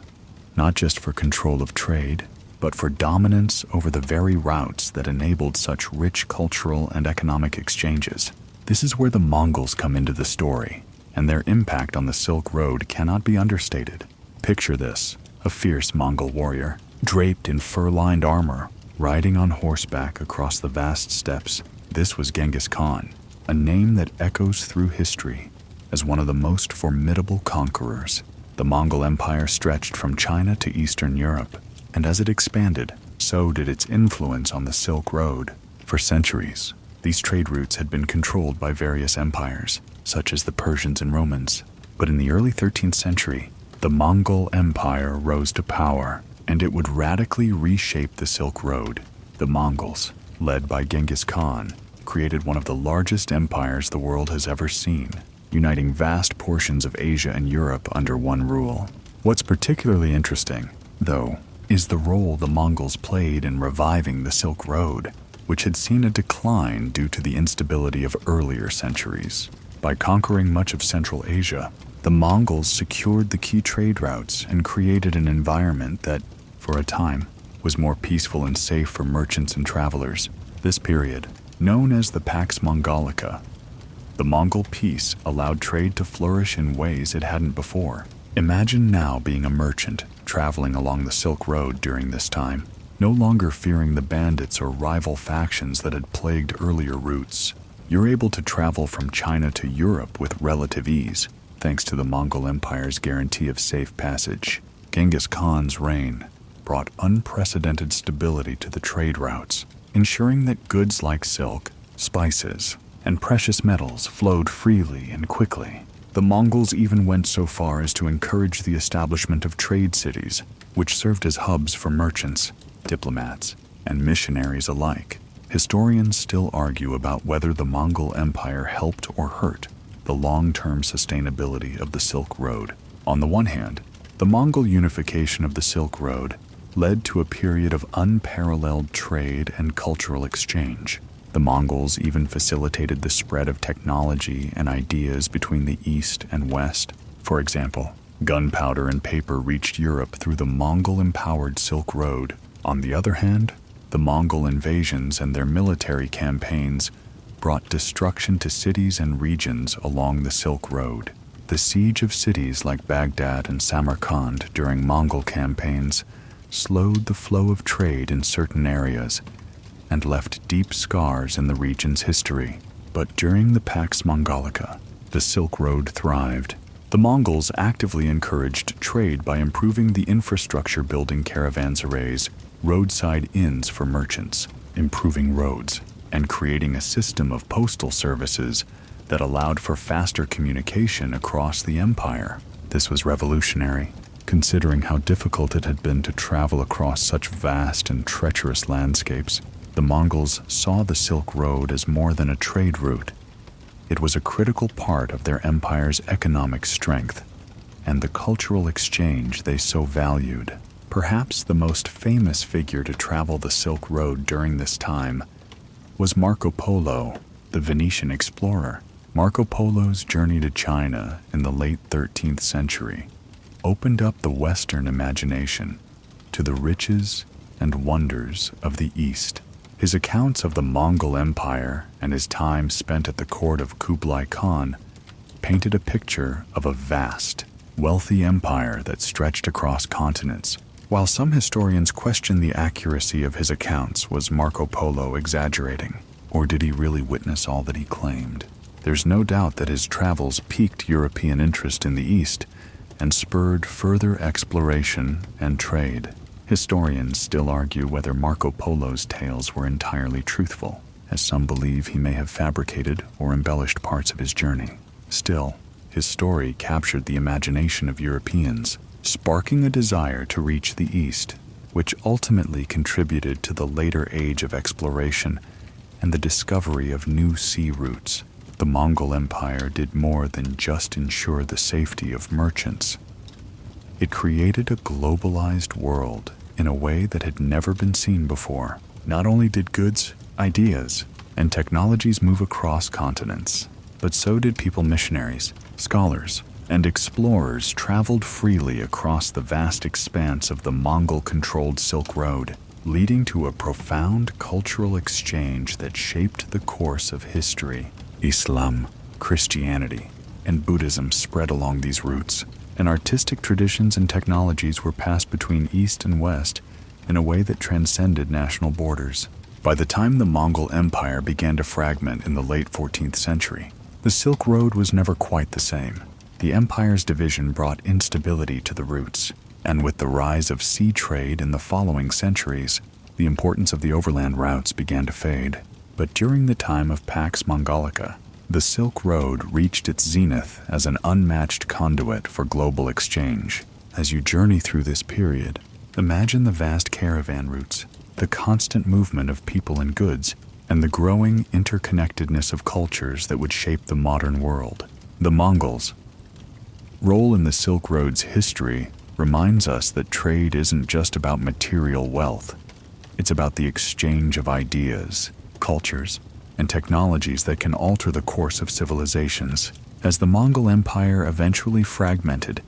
not just for control of trade, but for dominance over the very routes that enabled such rich cultural and economic exchanges. This is where the Mongols come into the story, and their impact on the Silk Road cannot be understated. Picture this: a fierce Mongol warrior, draped in fur-lined armor, riding on horseback across the vast steppes. This was Genghis Khan, a name that echoes through history as one of the most formidable conquerors. The Mongol Empire stretched from China to Eastern Europe, and as it expanded, so did its influence on the Silk Road. For centuries, these trade routes had been controlled by various empires, such as the Persians and Romans. But in the early 13th century, the Mongol Empire rose to power, and it would radically reshape the Silk Road. The Mongols, led by Genghis Khan, created one of the largest empires the world has ever seen, uniting vast portions of Asia and Europe under one rule. What's particularly interesting, though, is the role the Mongols played in reviving the Silk Road, which had seen a decline due to the instability of earlier centuries. By conquering much of Central Asia, the Mongols secured the key trade routes and created an environment that, for a time, was more peaceful and safe for merchants and travelers. This period, known as the Pax Mongolica, the Mongol peace allowed trade to flourish in ways it hadn't before. Imagine now being a merchant traveling along the Silk Road during this time, no longer fearing the bandits or rival factions that had plagued earlier routes. You're able to travel from China to Europe with relative ease, thanks to the Mongol Empire's guarantee of safe passage. Genghis Khan's reign brought unprecedented stability to the trade routes, ensuring that goods like silk, spices, and precious metals flowed freely and quickly. The Mongols even went so far as to encourage the establishment of trade cities, which served as hubs for merchants, diplomats, and missionaries alike. Historians still argue about whether the Mongol Empire helped or hurt the long-term sustainability of the Silk Road. On the one hand, the Mongol unification of the Silk Road led to a period of unparalleled trade and cultural exchange. The Mongols even facilitated the spread of technology and ideas between the East and West. For example, gunpowder and paper reached Europe through the Mongol-empowered Silk Road. On the other hand, the Mongol invasions and their military campaigns brought destruction to cities and regions along the Silk Road. The siege of cities like Baghdad and Samarkand during Mongol campaigns slowed the flow of trade in certain areas and left deep scars in the region's history. But during the Pax Mongolica, the Silk Road thrived. The Mongols actively encouraged trade by improving the infrastructure, building caravanserais, roadside inns for merchants, improving roads, and creating a system of postal services that allowed for faster communication across the empire. This was revolutionary, considering how difficult it had been to travel across such vast and treacherous landscapes. The Mongols saw the Silk Road as more than a trade route. It was a critical part of their empire's economic strength and the cultural exchange they so valued. Perhaps the most famous figure to travel the Silk Road during this time was Marco Polo, the Venetian explorer. Marco Polo's journey to China in the late 13th century opened up the Western imagination to the riches and wonders of the East. His accounts of the Mongol Empire and his time spent at the court of Kublai Khan painted a picture of a vast, wealthy empire that stretched across continents. While some historians question the accuracy of his accounts, was Marco Polo exaggerating? Or did he really witness all that he claimed? There's no doubt that his travels piqued European interest in the East and spurred further exploration and trade. Historians still argue whether Marco Polo's tales were entirely truthful, as some believe he may have fabricated or embellished parts of his journey. Still, his story captured the imagination of Europeans, sparking a desire to reach the East, which ultimately contributed to the later age of exploration and the discovery of new sea routes. The Mongol Empire did more than just ensure the safety of merchants. It created a globalized world in a way that had never been seen before. Not only did goods, ideas, and technologies move across continents, but so did people. Missionaries, scholars, and explorers traveled freely across the vast expanse of the Mongol-controlled Silk Road, leading to a profound cultural exchange that shaped the course of history. Islam, Christianity, and Buddhism spread along these routes, and artistic traditions and technologies were passed between East and West in a way that transcended national borders. By the time the Mongol Empire began to fragment in the late 14th century, the Silk Road was never quite the same. The empire's division brought instability to the routes, and with the rise of sea trade in the following centuries, the importance of the overland routes began to fade. But during the time of Pax Mongolica, the Silk Road reached its zenith as an unmatched conduit for global exchange. As you journey through this period, imagine the vast caravan routes, the constant movement of people and goods, and the growing interconnectedness of cultures that would shape the modern world. The Mongols' role in the Silk Road's history reminds us that trade isn't just about material wealth. It's about the exchange of ideas, cultures, and technologies that can alter the course of civilizations. As the Mongol Empire eventually fragmented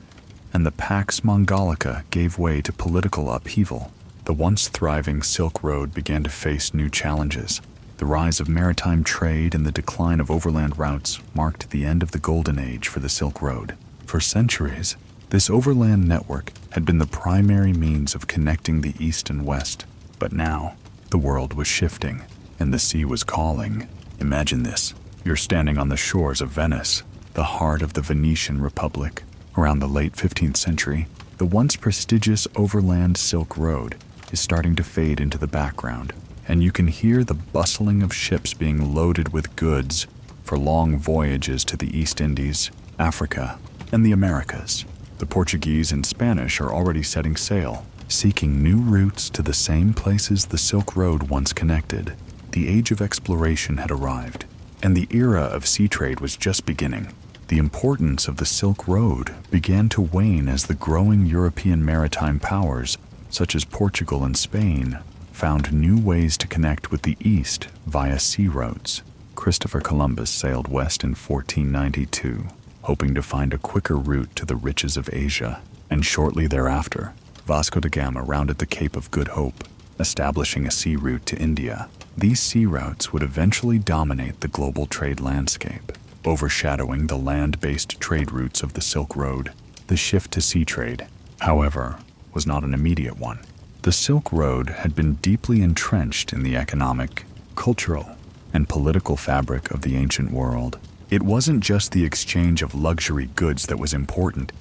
and the Pax Mongolica gave way to political upheaval, the once thriving Silk Road began to face new challenges. The rise of maritime trade and the decline of overland routes marked the end of the golden age for the Silk Road. For centuries, this overland network had been the primary means of connecting the East and West. But now, the world was shifting, and the sea was calling. Imagine this. You're standing on the shores of Venice, the heart of the Venetian Republic. Around the late 15th century, the once prestigious overland Silk Road is starting to fade into the background, and you can hear the bustling of ships being loaded with goods for long voyages to the East Indies, Africa, and the Americas. The Portuguese and Spanish are already setting sail, seeking new routes to the same places the Silk Road once connected. The age of exploration had arrived, and the era of sea trade was just beginning. The importance of the Silk Road began to wane as the growing European maritime powers, such as Portugal and Spain, found new ways to connect with the East via sea routes. Christopher Columbus sailed west in 1492, hoping to find a quicker route to the riches of Asia, and shortly thereafter, Vasco da Gama rounded the Cape of Good Hope, establishing a sea route to India. These sea routes would eventually dominate the global trade landscape, overshadowing the land-based trade routes of the Silk Road. The shift to sea trade, however, was not an immediate one. The Silk Road had been deeply entrenched in the economic, cultural, and political fabric of the ancient world. It wasn't just the exchange of luxury goods that was important.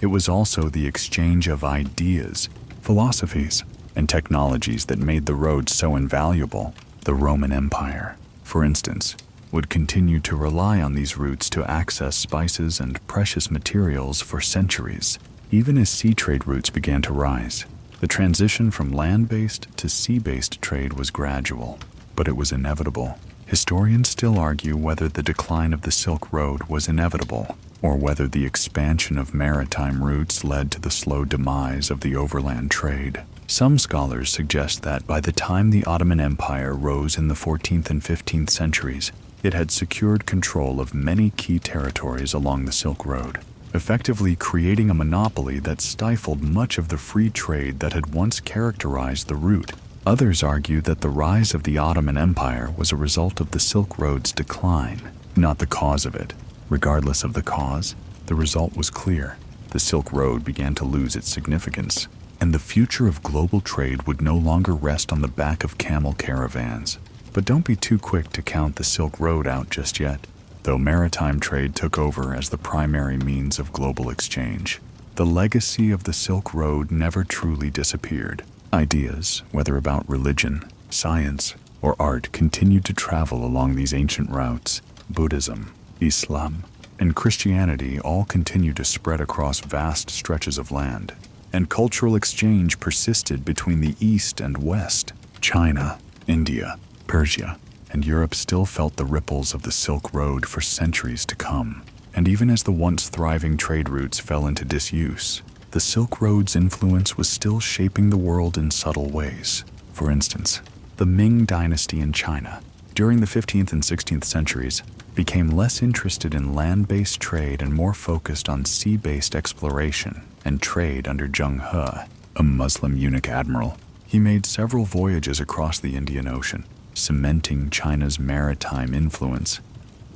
It was also the exchange of ideas, philosophies, and technologies that made the road so invaluable. The Roman Empire, for instance, would continue to rely on these routes to access spices and precious materials for centuries. Even as sea trade routes began to rise, the transition from land-based to sea-based trade was gradual, but it was inevitable. Historians still argue whether the decline of the Silk Road was inevitable, or whether the expansion of maritime routes led to the slow demise of the overland trade. Some scholars suggest that by the time the Ottoman Empire rose in the 14th and 15th centuries, it had secured control of many key territories along the Silk Road, effectively creating a monopoly that stifled much of the free trade that had once characterized the route. Others argue that the rise of the Ottoman Empire was a result of the Silk Road's decline, not the cause of it. Regardless of the cause, the result was clear. The Silk Road began to lose its significance, and the future of global trade would no longer rest on the back of camel caravans. But don't be too quick to count the Silk Road out just yet. Though maritime trade took over as the primary means of global exchange, the legacy of the Silk Road never truly disappeared. Ideas, whether about religion, science, or art, continued to travel along these ancient routes. Buddhism, Islam, and Christianity all continued to spread across vast stretches of land, and cultural exchange persisted between the East and West. China, India, Persia, and Europe still felt the ripples of the Silk Road for centuries to come. And even as the once thriving trade routes fell into disuse, the Silk Road's influence was still shaping the world in subtle ways. For instance, the Ming Dynasty in China, during the 15th and 16th centuries, became less interested in land-based trade and more focused on sea-based exploration and trade under Zheng He, a Muslim eunuch admiral. He made several voyages across the Indian Ocean, cementing China's maritime influence,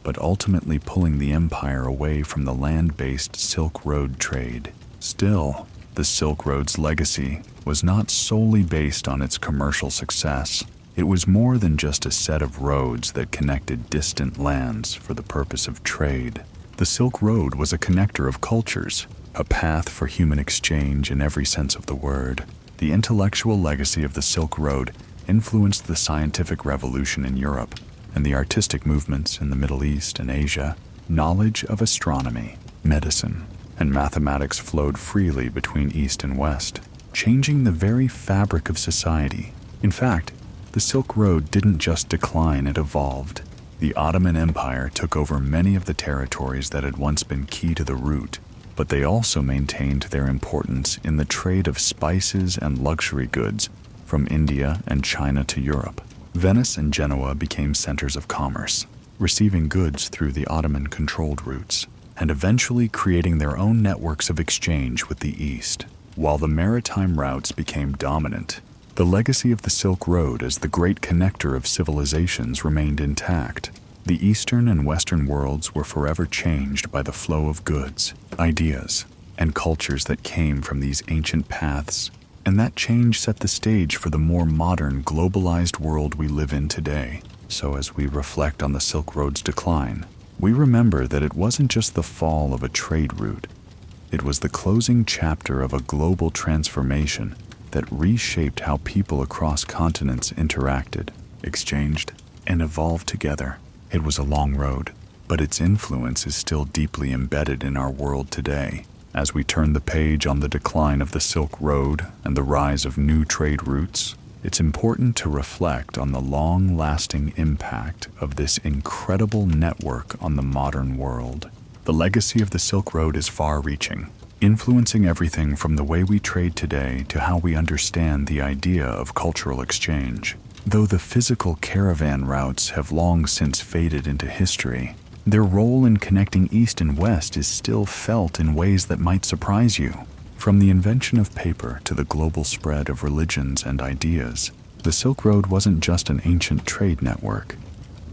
but ultimately pulling the empire away from the land-based Silk Road trade. Still, the Silk Road's legacy was not solely based on its commercial success. It was more than just a set of roads that connected distant lands for the purpose of trade. The Silk Road was a connector of cultures, a path for human exchange in every sense of the word. The intellectual legacy of the Silk Road influenced the scientific revolution in Europe and the artistic movements in the Middle East and Asia. Knowledge of astronomy, medicine, and mathematics flowed freely between East and West, changing the very fabric of society. In fact, the Silk Road didn't just decline, it evolved. The Ottoman Empire took over many of the territories that had once been key to the route, but they also maintained their importance in the trade of spices and luxury goods from India and China to Europe. Venice and Genoa became centers of commerce, receiving goods through the Ottoman-controlled routes, and eventually creating their own networks of exchange with the East. While the maritime routes became dominant, the legacy of the Silk Road as the great connector of civilizations remained intact. The Eastern and Western worlds were forever changed by the flow of goods, ideas, and cultures that came from these ancient paths, and that change set the stage for the more modern, globalized world we live in today. So as we reflect on the Silk Road's decline, we remember that it wasn't just the fall of a trade route. It was the closing chapter of a global transformation that reshaped how people across continents interacted, exchanged, and evolved together. It was a long road, but its influence is still deeply embedded in our world today. As we turn the page on the decline of the Silk Road and the rise of new trade routes, it's important to reflect on the long-lasting impact of this incredible network on the modern world. The legacy of the Silk Road is far-reaching, influencing everything from the way we trade today to how we understand the idea of cultural exchange. Though the physical caravan routes have long since faded into history, their role in connecting East and West is still felt in ways that might surprise you. From the invention of paper to the global spread of religions and ideas, the Silk Road wasn't just an ancient trade network.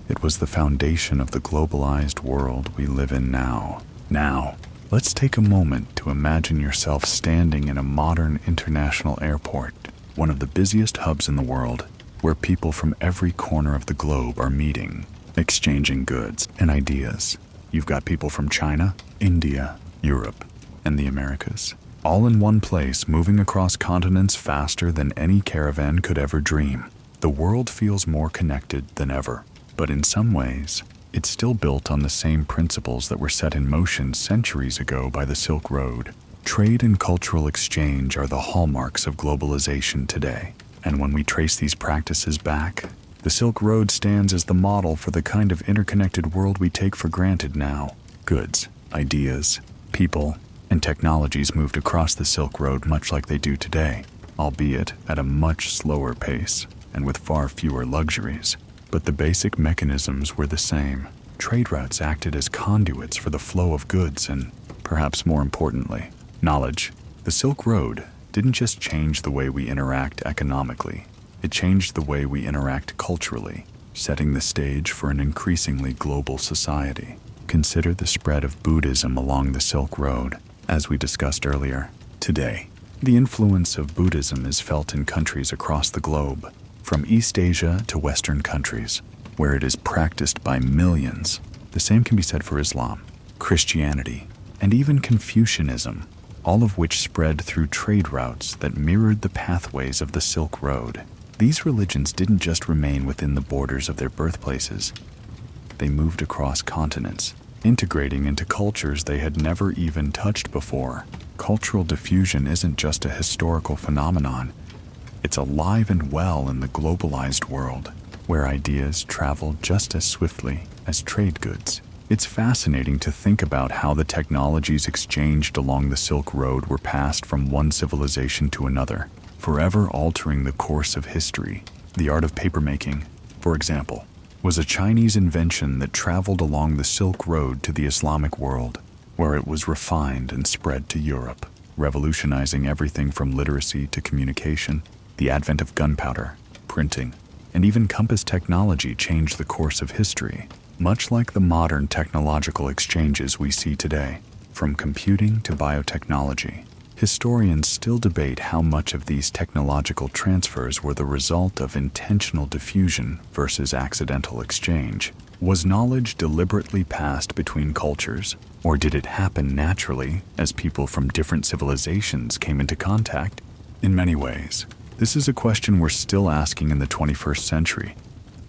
It was the foundation of the globalized world we live in now. Now, let's take a moment to imagine yourself standing in a modern international airport, one of the busiest hubs in the world, where people from every corner of the globe are meeting, exchanging goods and ideas. You've got people from China, India, Europe, and the Americas, all in one place, moving across continents faster than any caravan could ever dream. The world feels more connected than ever, but in some ways, it's still built on the same principles that were set in motion centuries ago by the Silk Road. Trade and cultural exchange are the hallmarks of globalization today, and when we trace these practices back, the Silk Road stands as the model for the kind of interconnected world we take for granted now. Goods, ideas, people, and technologies moved across the Silk Road much like they do today, albeit at a much slower pace and with far fewer luxuries. But the basic mechanisms were the same. Trade routes acted as conduits for the flow of goods and, perhaps more importantly, knowledge. The Silk Road didn't just change the way we interact economically, it changed the way we interact culturally, setting the stage for an increasingly global society. Consider the spread of Buddhism along the Silk Road. As we discussed earlier, today, the influence of Buddhism is felt in countries across the globe, from East Asia to Western countries, where it is practiced by millions. The same can be said for Islam, Christianity, and even Confucianism, all of which spread through trade routes that mirrored the pathways of the Silk Road. These religions didn't just remain within the borders of their birthplaces. They moved across continents, integrating into cultures they had never even touched before. Cultural diffusion isn't just a historical phenomenon. It's alive and well in the globalized world, where ideas travel just as swiftly as trade goods. It's fascinating to think about how the technologies exchanged along the Silk Road were passed from one civilization to another, forever altering the course of history. The art of papermaking, for example, was a Chinese invention that traveled along the Silk Road to the Islamic world, where it was refined and spread to Europe, revolutionizing everything from literacy to communication. The advent of gunpowder, printing, and even compass technology changed the course of history, much like the modern technological exchanges we see today. From computing to biotechnology, historians still debate how much of these technological transfers were the result of intentional diffusion versus accidental exchange. Was knowledge deliberately passed between cultures, or did it happen naturally as people from different civilizations came into contact? In many ways, this is a question we're still asking in the 21st century.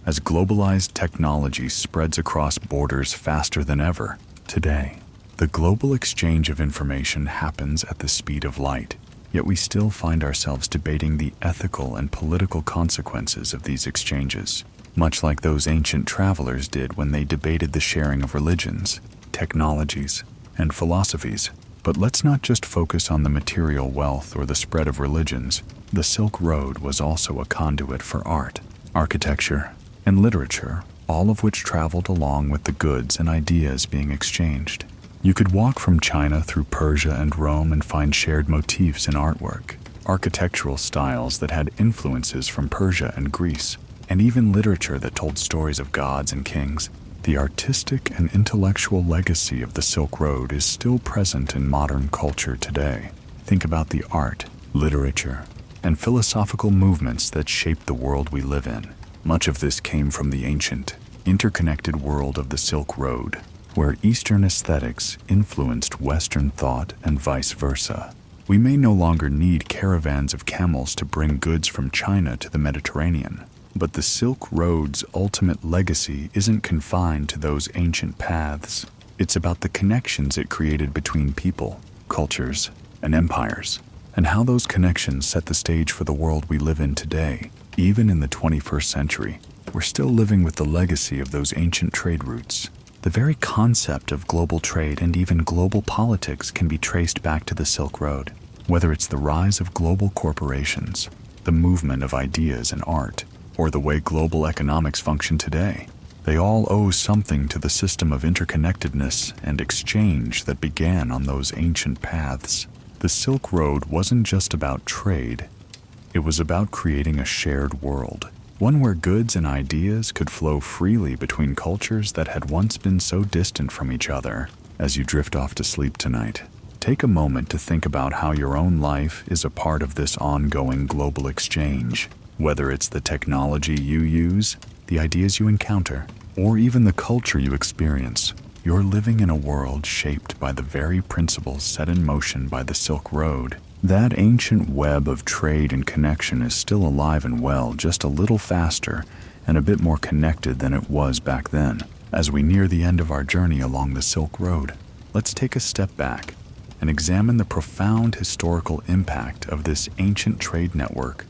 As globalized technology spreads across borders faster than ever, today, the global exchange of information happens at the speed of light, yet we still find ourselves debating the ethical and political consequences of these exchanges, much like those ancient travelers did when they debated the sharing of religions, technologies, and philosophies. But let's not just focus on the material wealth or the spread of religions. The Silk Road was also a conduit for art, architecture, and literature, all of which traveled along with the goods and ideas being exchanged. You could walk from China through Persia and Rome and find shared motifs in artwork, architectural styles that had influences from Persia and Greece, and even literature that told stories of gods and kings. The artistic and intellectual legacy of the Silk Road is still present in modern culture today. Think about the art, literature, and philosophical movements that shaped the world we live in. Much of this came from the ancient, interconnected world of the Silk Road, where Eastern aesthetics influenced Western thought and vice versa. We may no longer need caravans of camels to bring goods from China to the Mediterranean, but the Silk Road's ultimate legacy isn't confined to those ancient paths. It's about the connections it created between people, cultures, and empires, and how those connections set the stage for the world we live in today. Even in the 21st century, we're still living with the legacy of those ancient trade routes. The very concept of global trade and even global politics can be traced back to the Silk Road. Whether it's the rise of global corporations, the movement of ideas and art, or the way global economics function today, they all owe something to the system of interconnectedness and exchange that began on those ancient paths. The Silk Road wasn't just about trade. It was about creating a shared world, one where goods and ideas could flow freely between cultures that had once been so distant from each other. As you drift off to sleep tonight, take a moment to think about how your own life is a part of this ongoing global exchange. Whether it's the technology you use, the ideas you encounter, or even the culture you experience, you're living in a world shaped by the very principles set in motion by the Silk Road. That ancient web of trade and connection is still alive and well, just a little faster and a bit more connected than it was back then. As we near the end of our journey along the Silk Road, let's take a step back and examine the profound historical impact of this ancient trade network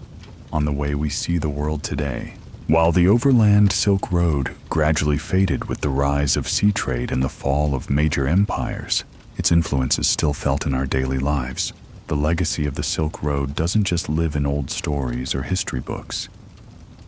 on the way we see the world today. While the overland Silk Road gradually faded with the rise of sea trade and the fall of major empires, its influence is still felt in our daily lives. The legacy of the Silk Road doesn't just live in old stories or history books.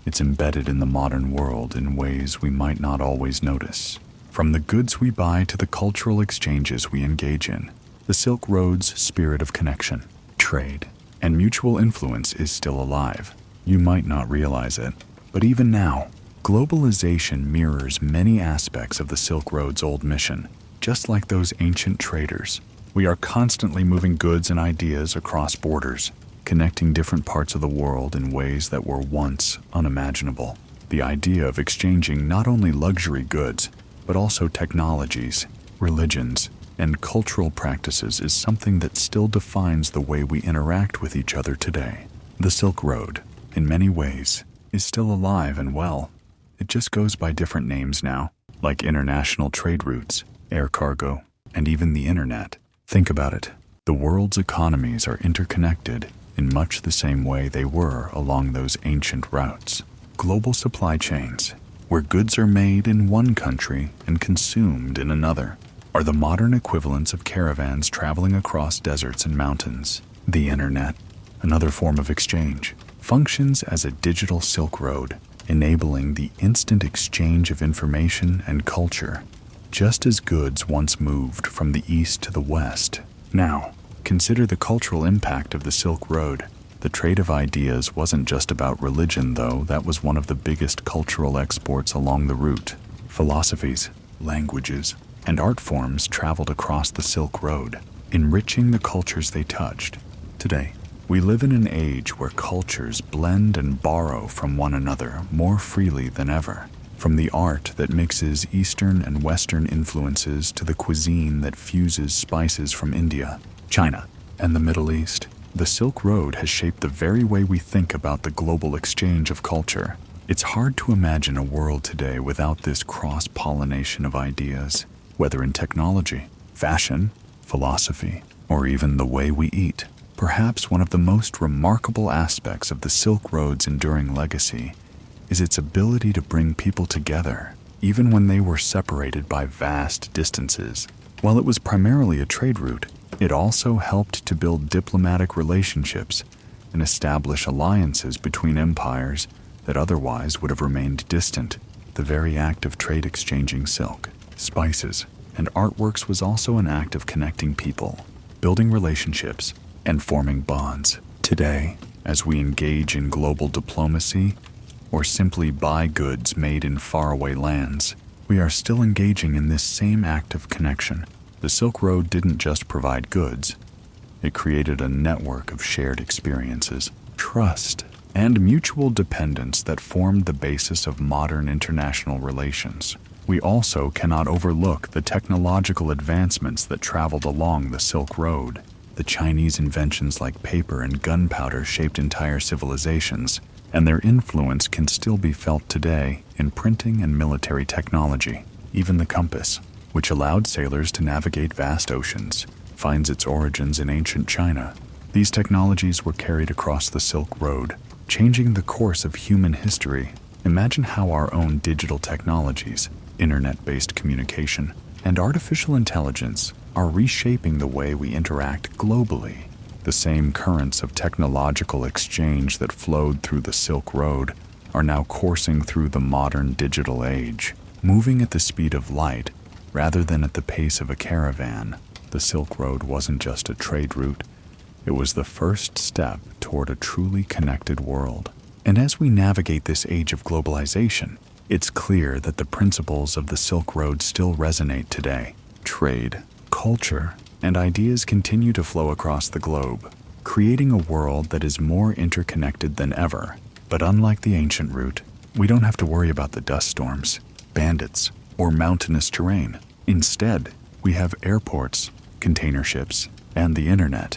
It's embedded in the modern world in ways we might not always notice. From the goods we buy to the cultural exchanges we engage in, the Silk Road's spirit of connection, trade, and mutual influence is still alive. You might not realize it, but even now, Globalization mirrors many aspects of the Silk Road's old mission. Just like those ancient traders, we are constantly moving goods and ideas across borders, connecting different parts of the world in ways that were once unimaginable. The idea of exchanging not only luxury goods, but also technologies, religions, and cultural practices is something that still defines the way we interact with each other today. The Silk Road, in many ways, is still alive and well. It just goes by different names now, like international trade routes, air cargo, and even the internet. Think about it. The world's economies are interconnected in much the same way they were along those ancient routes. Global supply chains, where goods are made in one country and consumed in another, are the modern equivalents of caravans traveling across deserts and mountains. The internet, another form of exchange, functions as a digital Silk Road, enabling the instant exchange of information and culture, just as goods once moved from the east to the west. Now, consider the cultural impact of the Silk Road. The trade of ideas wasn't just about religion, though. That was one of the biggest cultural exports along the route. Philosophies, languages, and art forms traveled across the Silk Road, enriching the cultures they touched. Today, we live in an age where cultures blend and borrow from one another more freely than ever. From the art that mixes Eastern and Western influences to the cuisine that fuses spices from India, China, and the Middle East, the Silk Road has shaped the very way we think about the global exchange of culture. It's hard to imagine a world today without this cross-pollination of ideas, whether in technology, fashion, philosophy, or even the way we eat. Perhaps one of the most remarkable aspects of the Silk Road's enduring legacy is its ability to bring people together, even when they were separated by vast distances. While it was primarily a trade route, it also helped to build diplomatic relationships and establish alliances between empires that otherwise would have remained distant. The very act of trade exchanging silk, spices, and artworks was also an act of connecting people, building relationships, and forming bonds. Today, as we engage in global diplomacy or simply buy goods made in faraway lands, we are still engaging in this same act of connection. The Silk Road didn't just provide goods. It created a network of shared experiences, trust, and mutual dependence that formed the basis of modern international relations. We also cannot overlook the technological advancements that traveled along the Silk Road. The Chinese inventions like paper and gunpowder shaped entire civilizations, and their influence can still be felt today in printing and military technology. Even the compass, which allowed sailors to navigate vast oceans, finds its origins in ancient China. These technologies were carried across the Silk Road, changing the course of human history. Imagine how our own digital technologies, internet-based communication, and artificial intelligence are reshaping the way we interact globally. The same currents of technological exchange that flowed through the Silk Road are now coursing through the modern digital age, moving at the speed of light rather than at the pace of a caravan. The Silk Road wasn't just a trade route, it was the first step toward a truly connected world. And as we navigate this age of globalization, it's clear that the principles of the Silk Road still resonate today. Trade, culture, and ideas continue to flow across the globe, creating a world that is more interconnected than ever. But unlike the ancient route, we don't have to worry about the dust storms, bandits, or mountainous terrain. Instead, we have airports, container ships, and the internet.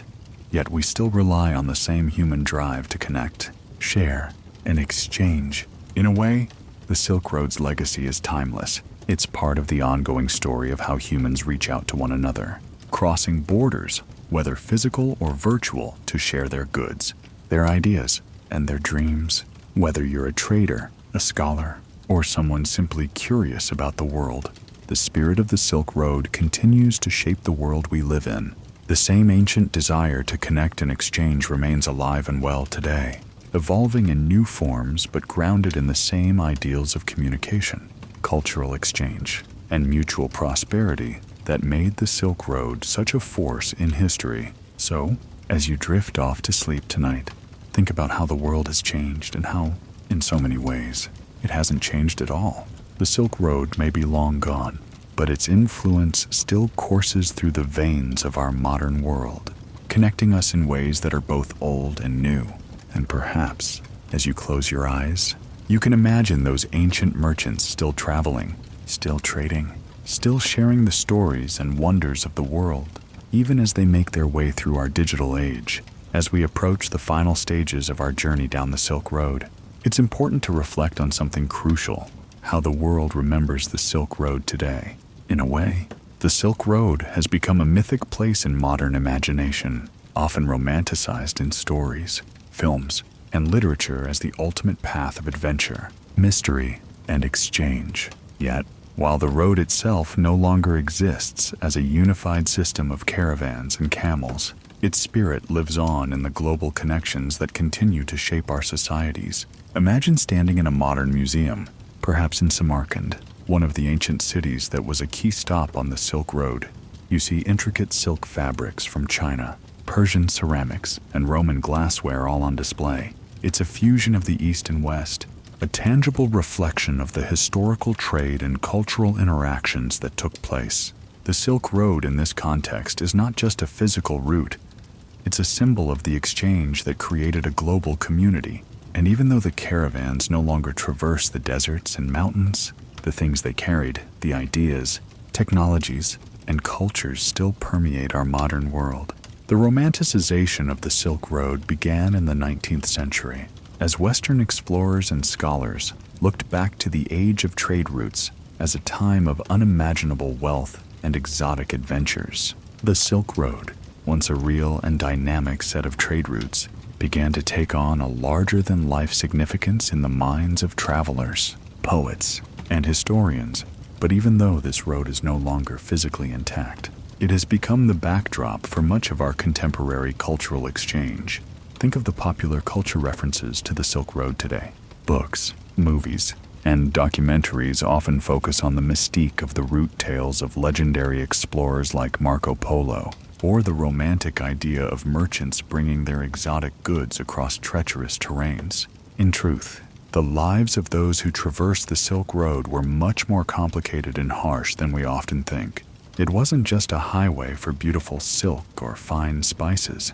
Yet we still rely on the same human drive to connect, share, and exchange. In a way, the Silk Road's legacy is timeless. It's part of the ongoing story of how humans reach out to one another, crossing borders, whether physical or virtual, to share their goods, their ideas, and their dreams. Whether you're a trader, a scholar, or someone simply curious about the world, the spirit of the Silk Road continues to shape the world we live in. The same ancient desire to connect and exchange remains alive and well today, evolving in new forms but grounded in the same ideals of communication, cultural exchange, and mutual prosperity that made the Silk Road such a force in history. So, as you drift off to sleep tonight, think about how the world has changed and how, in so many ways, it hasn't changed at all. The Silk Road may be long gone, but its influence still courses through the veins of our modern world, connecting us in ways that are both old and new. And perhaps, as you close your eyes, you can imagine those ancient merchants still traveling, still trading, still sharing the stories and wonders of the world, even as they make their way through our digital age. As we approach the final stages of our journey down the Silk Road, it's important to reflect on something crucial: how the world remembers the Silk Road today. In a way, the Silk Road has become a mythic place in modern imagination, often romanticized in stories, films, and literature as the ultimate path of adventure, mystery, and exchange. Yet, while the road itself no longer exists as a unified system of caravans and camels, its spirit lives on in the global connections that continue to shape our societies. Imagine standing in a modern museum, perhaps in Samarkand, one of the ancient cities that was a key stop on the Silk Road. You see intricate silk fabrics from China, Persian ceramics, and Roman glassware all on display. It's a fusion of the East and West, a tangible reflection of the historical trade and cultural interactions that took place. The Silk Road in this context is not just a physical route, it's a symbol of the exchange that created a global community. And even though the caravans no longer traverse the deserts and mountains, the things they carried, the ideas, technologies, and cultures still permeate our modern world. The romanticization of the Silk Road began in the 19th century, as Western explorers and scholars looked back to the age of trade routes as a time of unimaginable wealth and exotic adventures. The Silk Road, once a real and dynamic set of trade routes, began to take on a larger-than-life significance in the minds of travelers, poets, and historians. But even though this road is no longer physically intact, it has become the backdrop for much of our contemporary cultural exchange. Think of the popular culture references to the Silk Road today. Books, movies, and documentaries often focus on the mystique of the route tales of legendary explorers like Marco Polo, or the romantic idea of merchants bringing their exotic goods across treacherous terrains. In truth, the lives of those who traversed the Silk Road were much more complicated and harsh than we often think. It wasn't just a highway for beautiful silk or fine spices.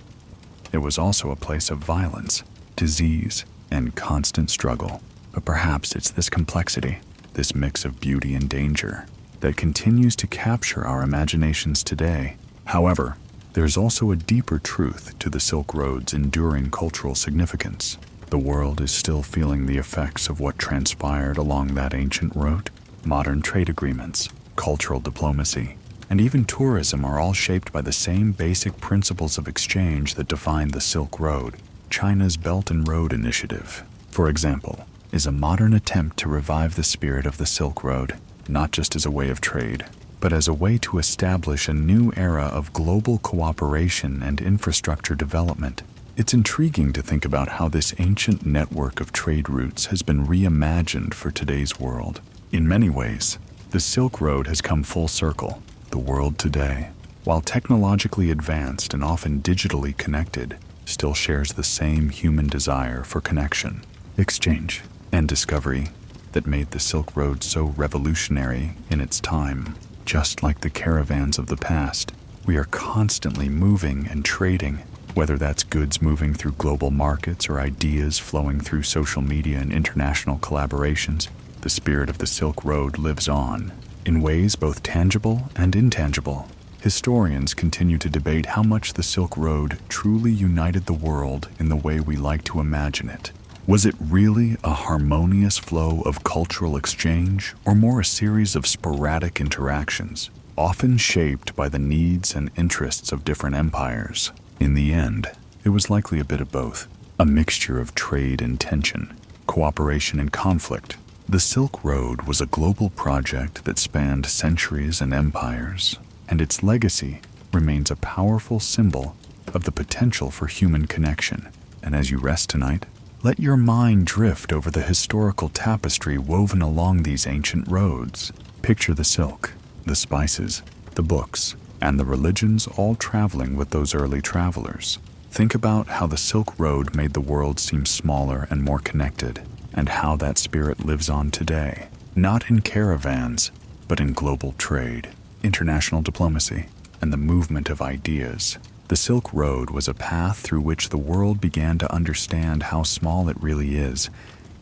It was also a place of violence, disease, and constant struggle. But perhaps it's this complexity, this mix of beauty and danger, that continues to capture our imaginations today. However, there's also a deeper truth to the Silk Road's enduring cultural significance. The world is still feeling the effects of what transpired along that ancient route. Modern trade agreements, cultural diplomacy, and even tourism are all shaped by the same basic principles of exchange that define the Silk Road. China's Belt and Road Initiative, for example, is a modern attempt to revive the spirit of the Silk Road, not just as a way of trade, but as a way to establish a new era of global cooperation and infrastructure development. It's intriguing to think about how this ancient network of trade routes has been reimagined for today's world. In many ways, the Silk Road has come full circle. The world today, while technologically advanced and often digitally connected, still shares the same human desire for connection, exchange, and discovery that made the Silk Road so revolutionary in its time. Just like the caravans of the past, we are constantly moving and trading, whether that's goods moving through global markets or ideas flowing through social media and international collaborations. The spirit of the Silk Road lives on, in ways both tangible and intangible. Historians continue to debate how much the Silk Road truly united the world in the way we like to imagine it. Was it really a harmonious flow of cultural exchange, or more a series of sporadic interactions, often shaped by the needs and interests of different empires? In the end, it was likely a bit of both, a mixture of trade and tension, cooperation and conflict. The Silk Road was a global project that spanned centuries and empires, and its legacy remains a powerful symbol of the potential for human connection. And as you rest tonight, let your mind drift over the historical tapestry woven along these ancient roads. Picture the silk, the spices, the books, and the religions all traveling with those early travelers. Think about how the Silk Road made the world seem smaller and more connected, and how that spirit lives on today, not in caravans, but in global trade, international diplomacy, and the movement of ideas. The Silk Road was a path through which the world began to understand how small it really is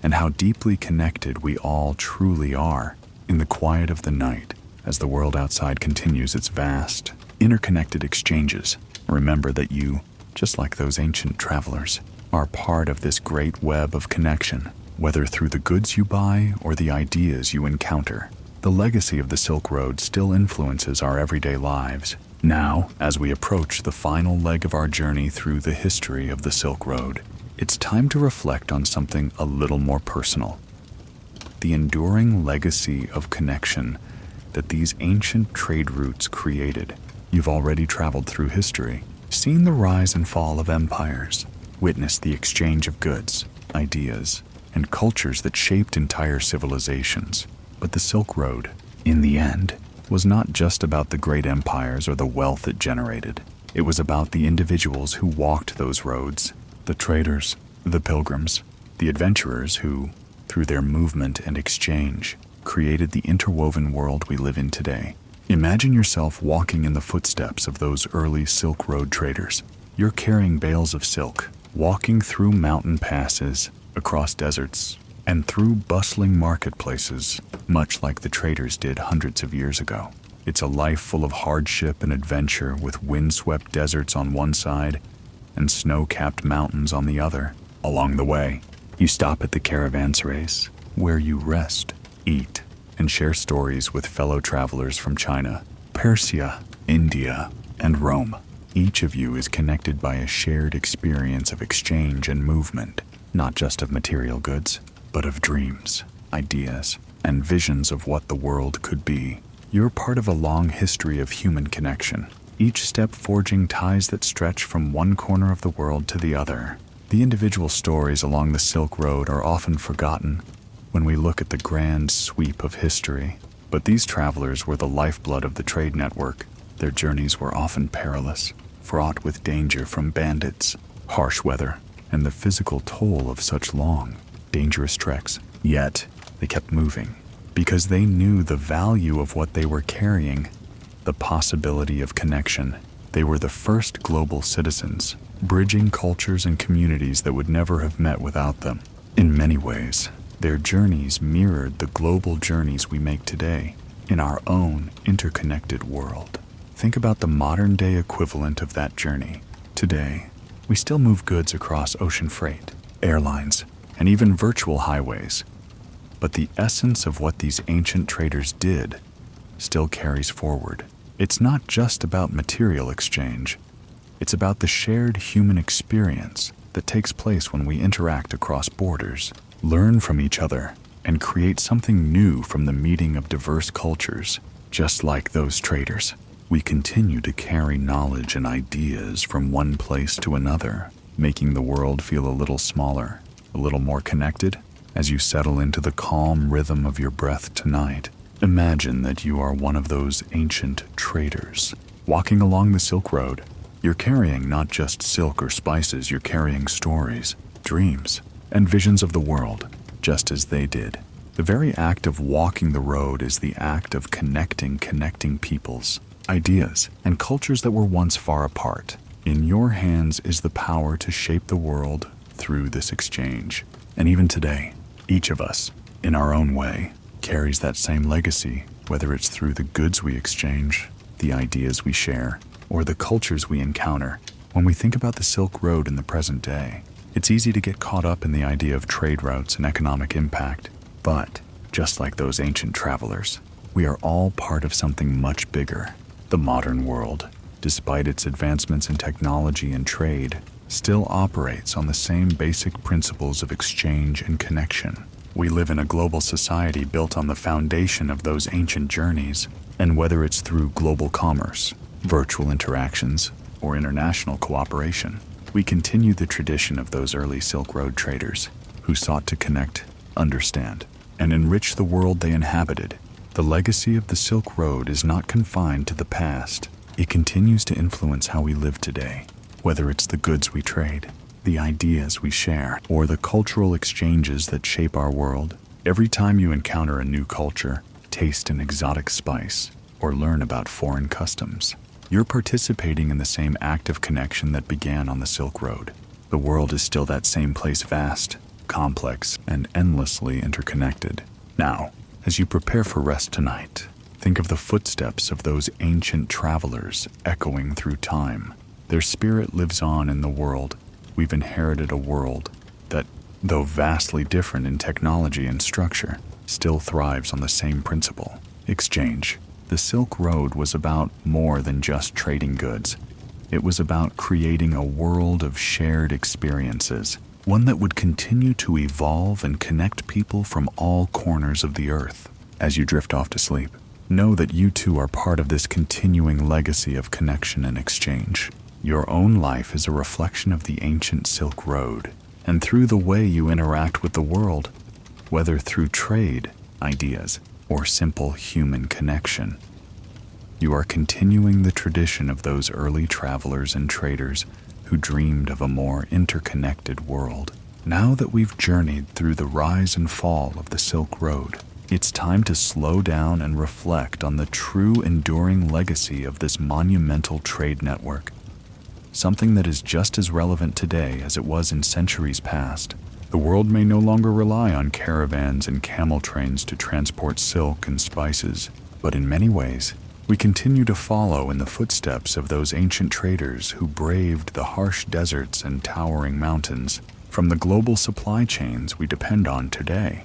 and how deeply connected we all truly are. In the quiet of the night, as the world outside continues its vast, interconnected exchanges, remember that you, just like those ancient travelers, are part of this great web of connection, whether through the goods you buy or the ideas you encounter. The legacy of the Silk Road still influences our everyday lives. Now, as we approach the final leg of our journey through the history of the Silk Road, it's time to reflect on something a little more personal. The enduring legacy of connection that these ancient trade routes created. You've already traveled through history, seen the rise and fall of empires, witnessed the exchange of goods, ideas, and cultures that shaped entire civilizations. But the Silk Road, in the end, was not just about the great empires or the wealth it generated. It was about the individuals who walked those roads, the traders, the pilgrims, the adventurers who, through their movement and exchange, created the interwoven world we live in today. Imagine yourself walking in the footsteps of those early Silk Road traders. You're carrying bales of silk, walking through mountain passes, across deserts, and through bustling marketplaces, much like the traders did hundreds of years ago. It's a life full of hardship and adventure, with windswept deserts on one side and snow-capped mountains on the other. Along the way, you stop at the caravanserais, where you rest, eat, and share stories with fellow travelers from China, Persia, India, and Rome. Each of you is connected by a shared experience of exchange and movement, not just of material goods, but of dreams, ideas, and visions of what the world could be. You're part of a long history of human connection, each step forging ties that stretch from one corner of the world to the other. The individual stories along the Silk Road are often forgotten when we look at the grand sweep of history. But these travelers were the lifeblood of the trade network. Their journeys were often perilous, fraught with danger from bandits, harsh weather, and the physical toll of such long, dangerous treks. Yet, they kept moving, because they knew the value of what they were carrying, the possibility of connection. They were the first global citizens, bridging cultures and communities that would never have met without them. In many ways, their journeys mirrored the global journeys we make today in our own interconnected world. Think about the modern-day equivalent of that journey. Today, we still move goods across ocean freight, airlines, and even virtual highways. But the essence of what these ancient traders did still carries forward. It's not just about material exchange. It's about the shared human experience that takes place when we interact across borders, learn from each other, and create something new from the meeting of diverse cultures. Just like those traders, we continue to carry knowledge and ideas from one place to another, making the world feel a little smaller, a little more connected. As you settle into the calm rhythm of your breath tonight, imagine that you are one of those ancient traders, walking along the Silk Road. You're carrying not just silk or spices, you're carrying stories, dreams, and visions of the world, just as they did. The very act of walking the road is the act of connecting peoples, ideas, and cultures that were once far apart. In your hands is the power to shape the world through this exchange. And even today, each of us, in our own way, carries that same legacy, whether it's through the goods we exchange, the ideas we share, or the cultures we encounter. When we think about the Silk Road in the present day, it's easy to get caught up in the idea of trade routes and economic impact. But, just like those ancient travelers, we are all part of something much bigger. The modern world, despite its advancements in technology and trade, still operates on the same basic principles of exchange and connection. We live in a global society built on the foundation of those ancient journeys, and whether it's through global commerce, virtual interactions, or international cooperation, we continue the tradition of those early Silk Road traders who sought to connect, understand, and enrich the world they inhabited. The legacy of the Silk Road is not confined to the past. It continues to influence how we live today, whether it's the goods we trade, the ideas we share, or the cultural exchanges that shape our world. Every time you encounter a new culture, taste an exotic spice, or learn about foreign customs, you're participating in the same act of connection that began on the Silk Road. The world is still that same place, vast, complex, and endlessly interconnected. Now, as you prepare for rest tonight, think of the footsteps of those ancient travelers echoing through time. Their spirit lives on in the world. We've inherited a world that, though vastly different in technology and structure, still thrives on the same principle: exchange. The Silk Road was about more than just trading goods. It was about creating a world of shared experiences, one that would continue to evolve and connect people from all corners of the earth. As you drift off to sleep, know that you too are part of this continuing legacy of connection and exchange. Your own life is a reflection of the ancient Silk Road, and through the way you interact with the world, whether through trade, ideas, or simple human connection, you are continuing the tradition of those early travelers and traders who dreamed of a more interconnected world. Now that we've journeyed through the rise and fall of the Silk Road, it's time to slow down and reflect on the true enduring legacy of this monumental trade network, something that is just as relevant today as it was in centuries past. The world may no longer rely on caravans and camel trains to transport silk and spices, but in many ways, we continue to follow in the footsteps of those ancient traders who braved the harsh deserts and towering mountains. From the global supply chains we depend on today,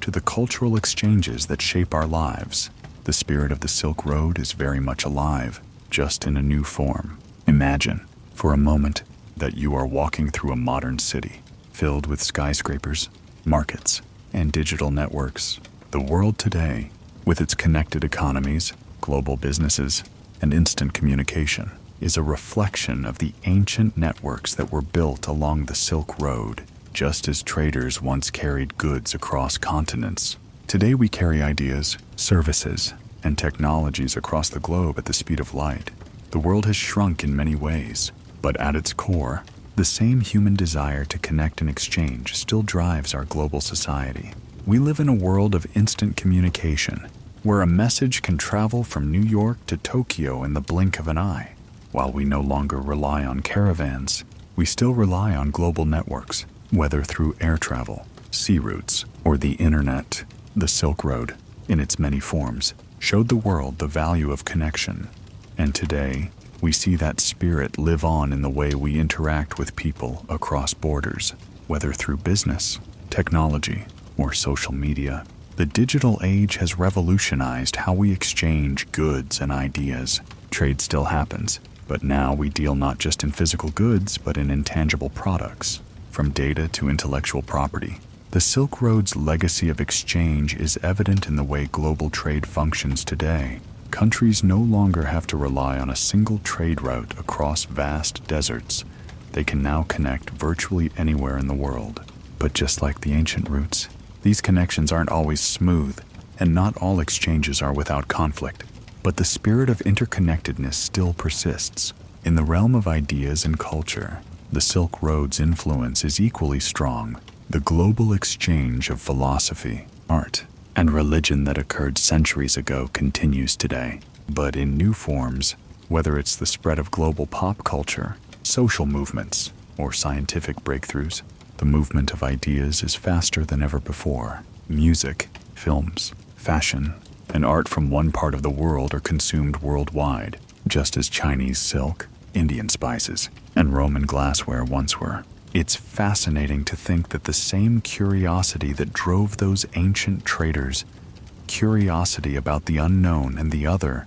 to the cultural exchanges that shape our lives, the spirit of the Silk Road is very much alive, just in a new form. Imagine, for a moment, that you are walking through a modern city, filled with skyscrapers, markets, and digital networks. The world today, with its connected economies, global businesses, and instant communication, is a reflection of the ancient networks that were built along the Silk Road, just as traders once carried goods across continents. Today we carry ideas, services, and technologies across the globe at the speed of light. The world has shrunk in many ways, but at its core, the same human desire to connect and exchange still drives our global society. We live in a world of instant communication, where a message can travel from New York to Tokyo in the blink of an eye. While we no longer rely on caravans, we still rely on global networks, whether through air travel, sea routes, or the internet. The Silk Road, in its many forms, showed the world the value of connection. And today, we see that spirit live on in the way we interact with people across borders, whether through business, technology, or social media. The digital age has revolutionized how we exchange goods and ideas. Trade still happens, but now we deal not just in physical goods, but in intangible products, from data to intellectual property. The Silk Road's legacy of exchange is evident in the way global trade functions today. Countries no longer have to rely on a single trade route across vast deserts. They can now connect virtually anywhere in the world. But just like the ancient routes, these connections aren't always smooth, and not all exchanges are without conflict. But the spirit of interconnectedness still persists. In the realm of ideas and culture, the Silk Road's influence is equally strong. The global exchange of philosophy, art, and religion that occurred centuries ago continues today, but in new forms, whether it's the spread of global pop culture, social movements, or scientific breakthroughs. The movement of ideas is faster than ever before. Music, films, fashion, and art from one part of the world are consumed worldwide, just as Chinese silk, Indian spices, and Roman glassware once were. It's fascinating to think that the same curiosity that drove those ancient traders, curiosity about the unknown and the other,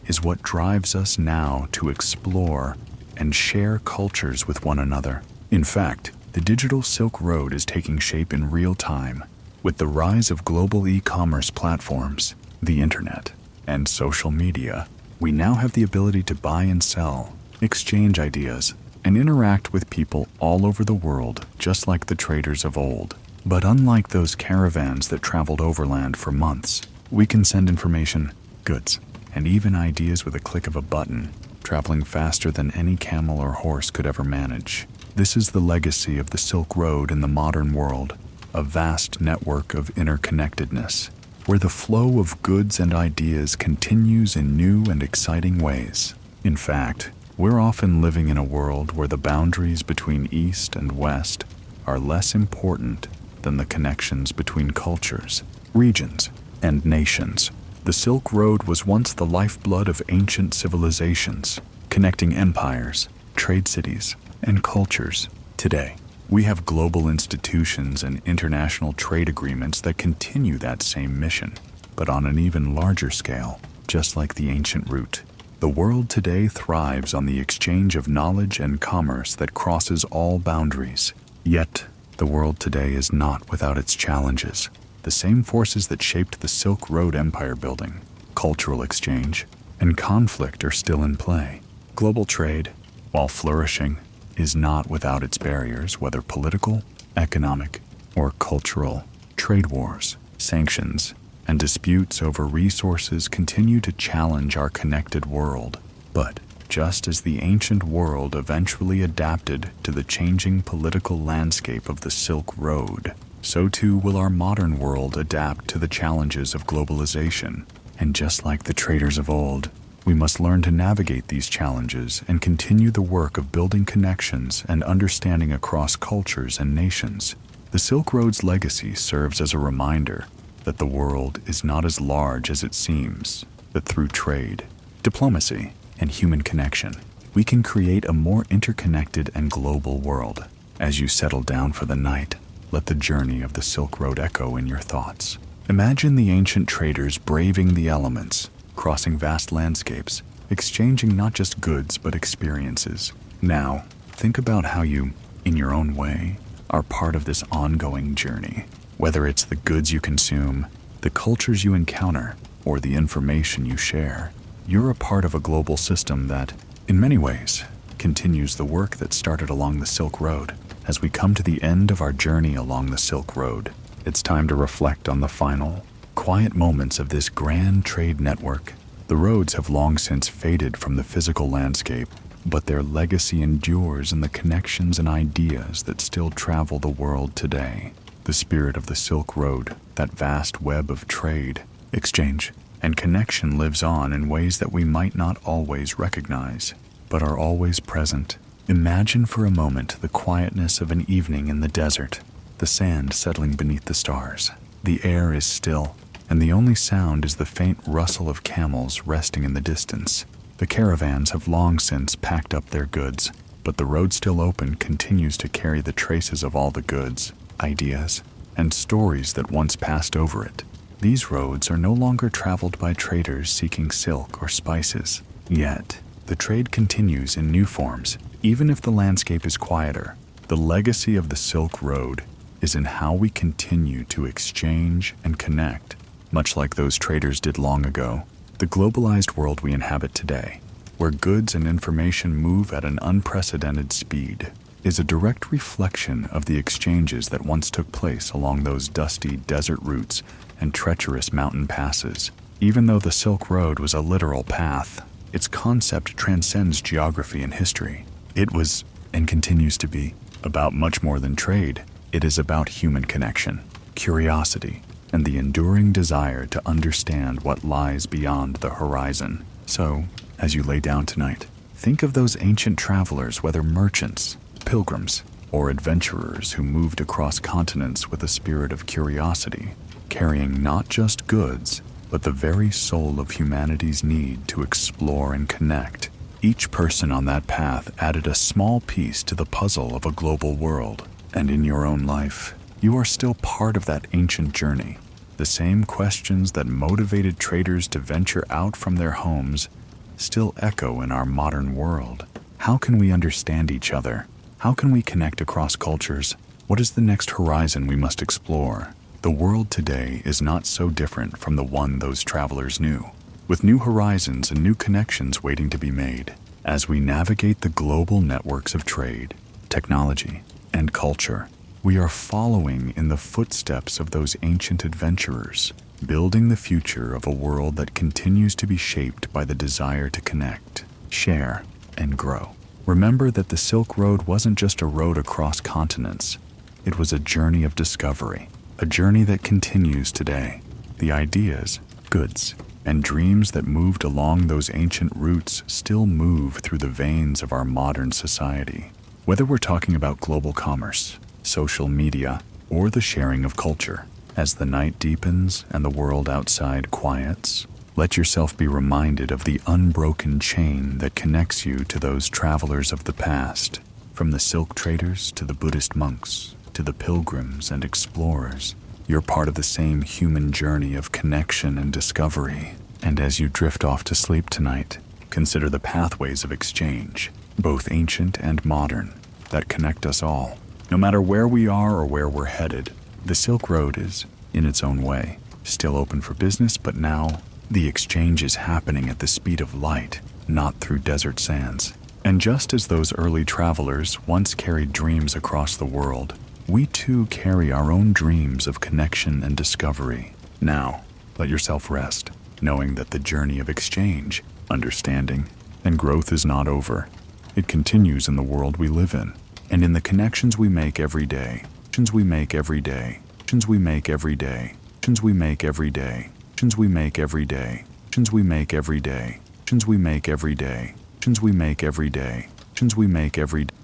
is what drives us now to explore and share cultures with one another. In fact, the digital Silk Road is taking shape in real time. With the rise of global e-commerce platforms, the internet, and social media, we now have the ability to buy and sell, exchange ideas, and interact with people all over the world, just like the traders of old. But unlike those caravans that traveled overland for months, we can send information, goods, and even ideas with a click of a button, traveling faster than any camel or horse could ever manage. This is the legacy of the Silk Road in the modern world, a vast network of interconnectedness, where the flow of goods and ideas continues in new and exciting ways. In fact, we're often living in a world where the boundaries between East and West are less important than the connections between cultures, regions, and nations. The Silk Road was once the lifeblood of ancient civilizations, connecting empires, trade cities, and cultures. Today, we have global institutions and international trade agreements that continue that same mission, but on an even larger scale, just like the ancient route. The world today thrives on the exchange of knowledge and commerce that crosses all boundaries. Yet, the world today is not without its challenges. The same forces that shaped the Silk Road empire building, cultural exchange, and conflict are still in play. Global trade, while flourishing, is not without its barriers, whether political, economic, or cultural. Trade wars, sanctions, and disputes over resources continue to challenge our connected world. But just as the ancient world eventually adapted to the changing political landscape of the Silk Road, so too will our modern world adapt to the challenges of globalization. And just like the traders of old, we must learn to navigate these challenges and continue the work of building connections and understanding across cultures and nations. The Silk Road's legacy serves as a reminder that the world is not as large as it seems, that through trade, diplomacy, and human connection, we can create a more interconnected and global world. As you settle down for the night, let the journey of the Silk Road echo in your thoughts. Imagine the ancient traders braving the elements, crossing vast landscapes, exchanging not just goods but experiences. Now, think about how you, in your own way, are part of this ongoing journey. Whether it's the goods you consume, the cultures you encounter, or the information you share, you're a part of a global system that, in many ways, continues the work that started along the Silk Road. As we come to the end of our journey along the Silk Road, it's time to reflect on the final, quiet moments of this grand trade network. The roads have long since faded from the physical landscape, but their legacy endures in the connections and ideas that still travel the world today. The spirit of the Silk Road, that vast web of trade, exchange, and connection lives on in ways that we might not always recognize, but are always present. Imagine for a moment the quietness of an evening in the desert, the sand settling beneath the stars. The air is still, and the only sound is the faint rustle of camels resting in the distance. The caravans have long since packed up their goods, but the road still open continues to carry the traces of all the goods, ideas, and stories that once passed over it. These roads are no longer traveled by traders seeking silk or spices. Yet, the trade continues in new forms. Even if the landscape is quieter, the legacy of the Silk Road is in how we continue to exchange and connect, much like those traders did long ago. The globalized world we inhabit today, where goods and information move at an unprecedented speed, is a direct reflection of the exchanges that once took place along those dusty desert routes and treacherous mountain passes. Even though the Silk Road was a literal path, its concept transcends geography and history. It was, and continues to be, about much more than trade. It is about human connection, curiosity, and the enduring desire to understand what lies beyond the horizon. So, as you lay down tonight, think of those ancient travelers, whether merchants, pilgrims, or adventurers who moved across continents with a spirit of curiosity, carrying not just goods, but the very soul of humanity's need to explore and connect. Each person on that path added a small piece to the puzzle of a global world. And in your own life, you are still part of that ancient journey. The same questions that motivated traders to venture out from their homes still echo in our modern world. How can we understand each other? How can we connect across cultures? What is the next horizon we must explore? The world today is not so different from the one those travelers knew, with new horizons and new connections waiting to be made. As we navigate the global networks of trade, technology, and culture, we are following in the footsteps of those ancient adventurers, building the future of a world that continues to be shaped by the desire to connect, share, and grow. Remember that the Silk Road wasn't just a road across continents. It was a journey of discovery, a journey that continues today. The ideas, goods, and dreams that moved along those ancient routes still move through the veins of our modern society. Whether we're talking about global commerce, social media, or the sharing of culture, as the night deepens and the world outside quiets, let yourself be reminded of the unbroken chain that connects you to those travelers of the past, from the silk traders to the Buddhist monks, to the pilgrims and explorers. You're part of the same human journey of connection and discovery. And as you drift off to sleep tonight, consider the pathways of exchange, both ancient and modern, that connect us all. No matter where we are or where we're headed, the Silk Road is, in its own way, still open for business, but now the exchange is happening at the speed of light, not through desert sands. And just as those early travelers once carried dreams across the world, we too carry our own dreams of connection and discovery. Now, let yourself rest, knowing that the journey of exchange, understanding, and growth is not over. It continues in the world we live in, and in the connections we make every day. Connections we make every day. Connections we make every day. Connections we make every day. Connections we make every day. Connections we make every day. Connections we make every day. Connections we make every day. Connections we make every day.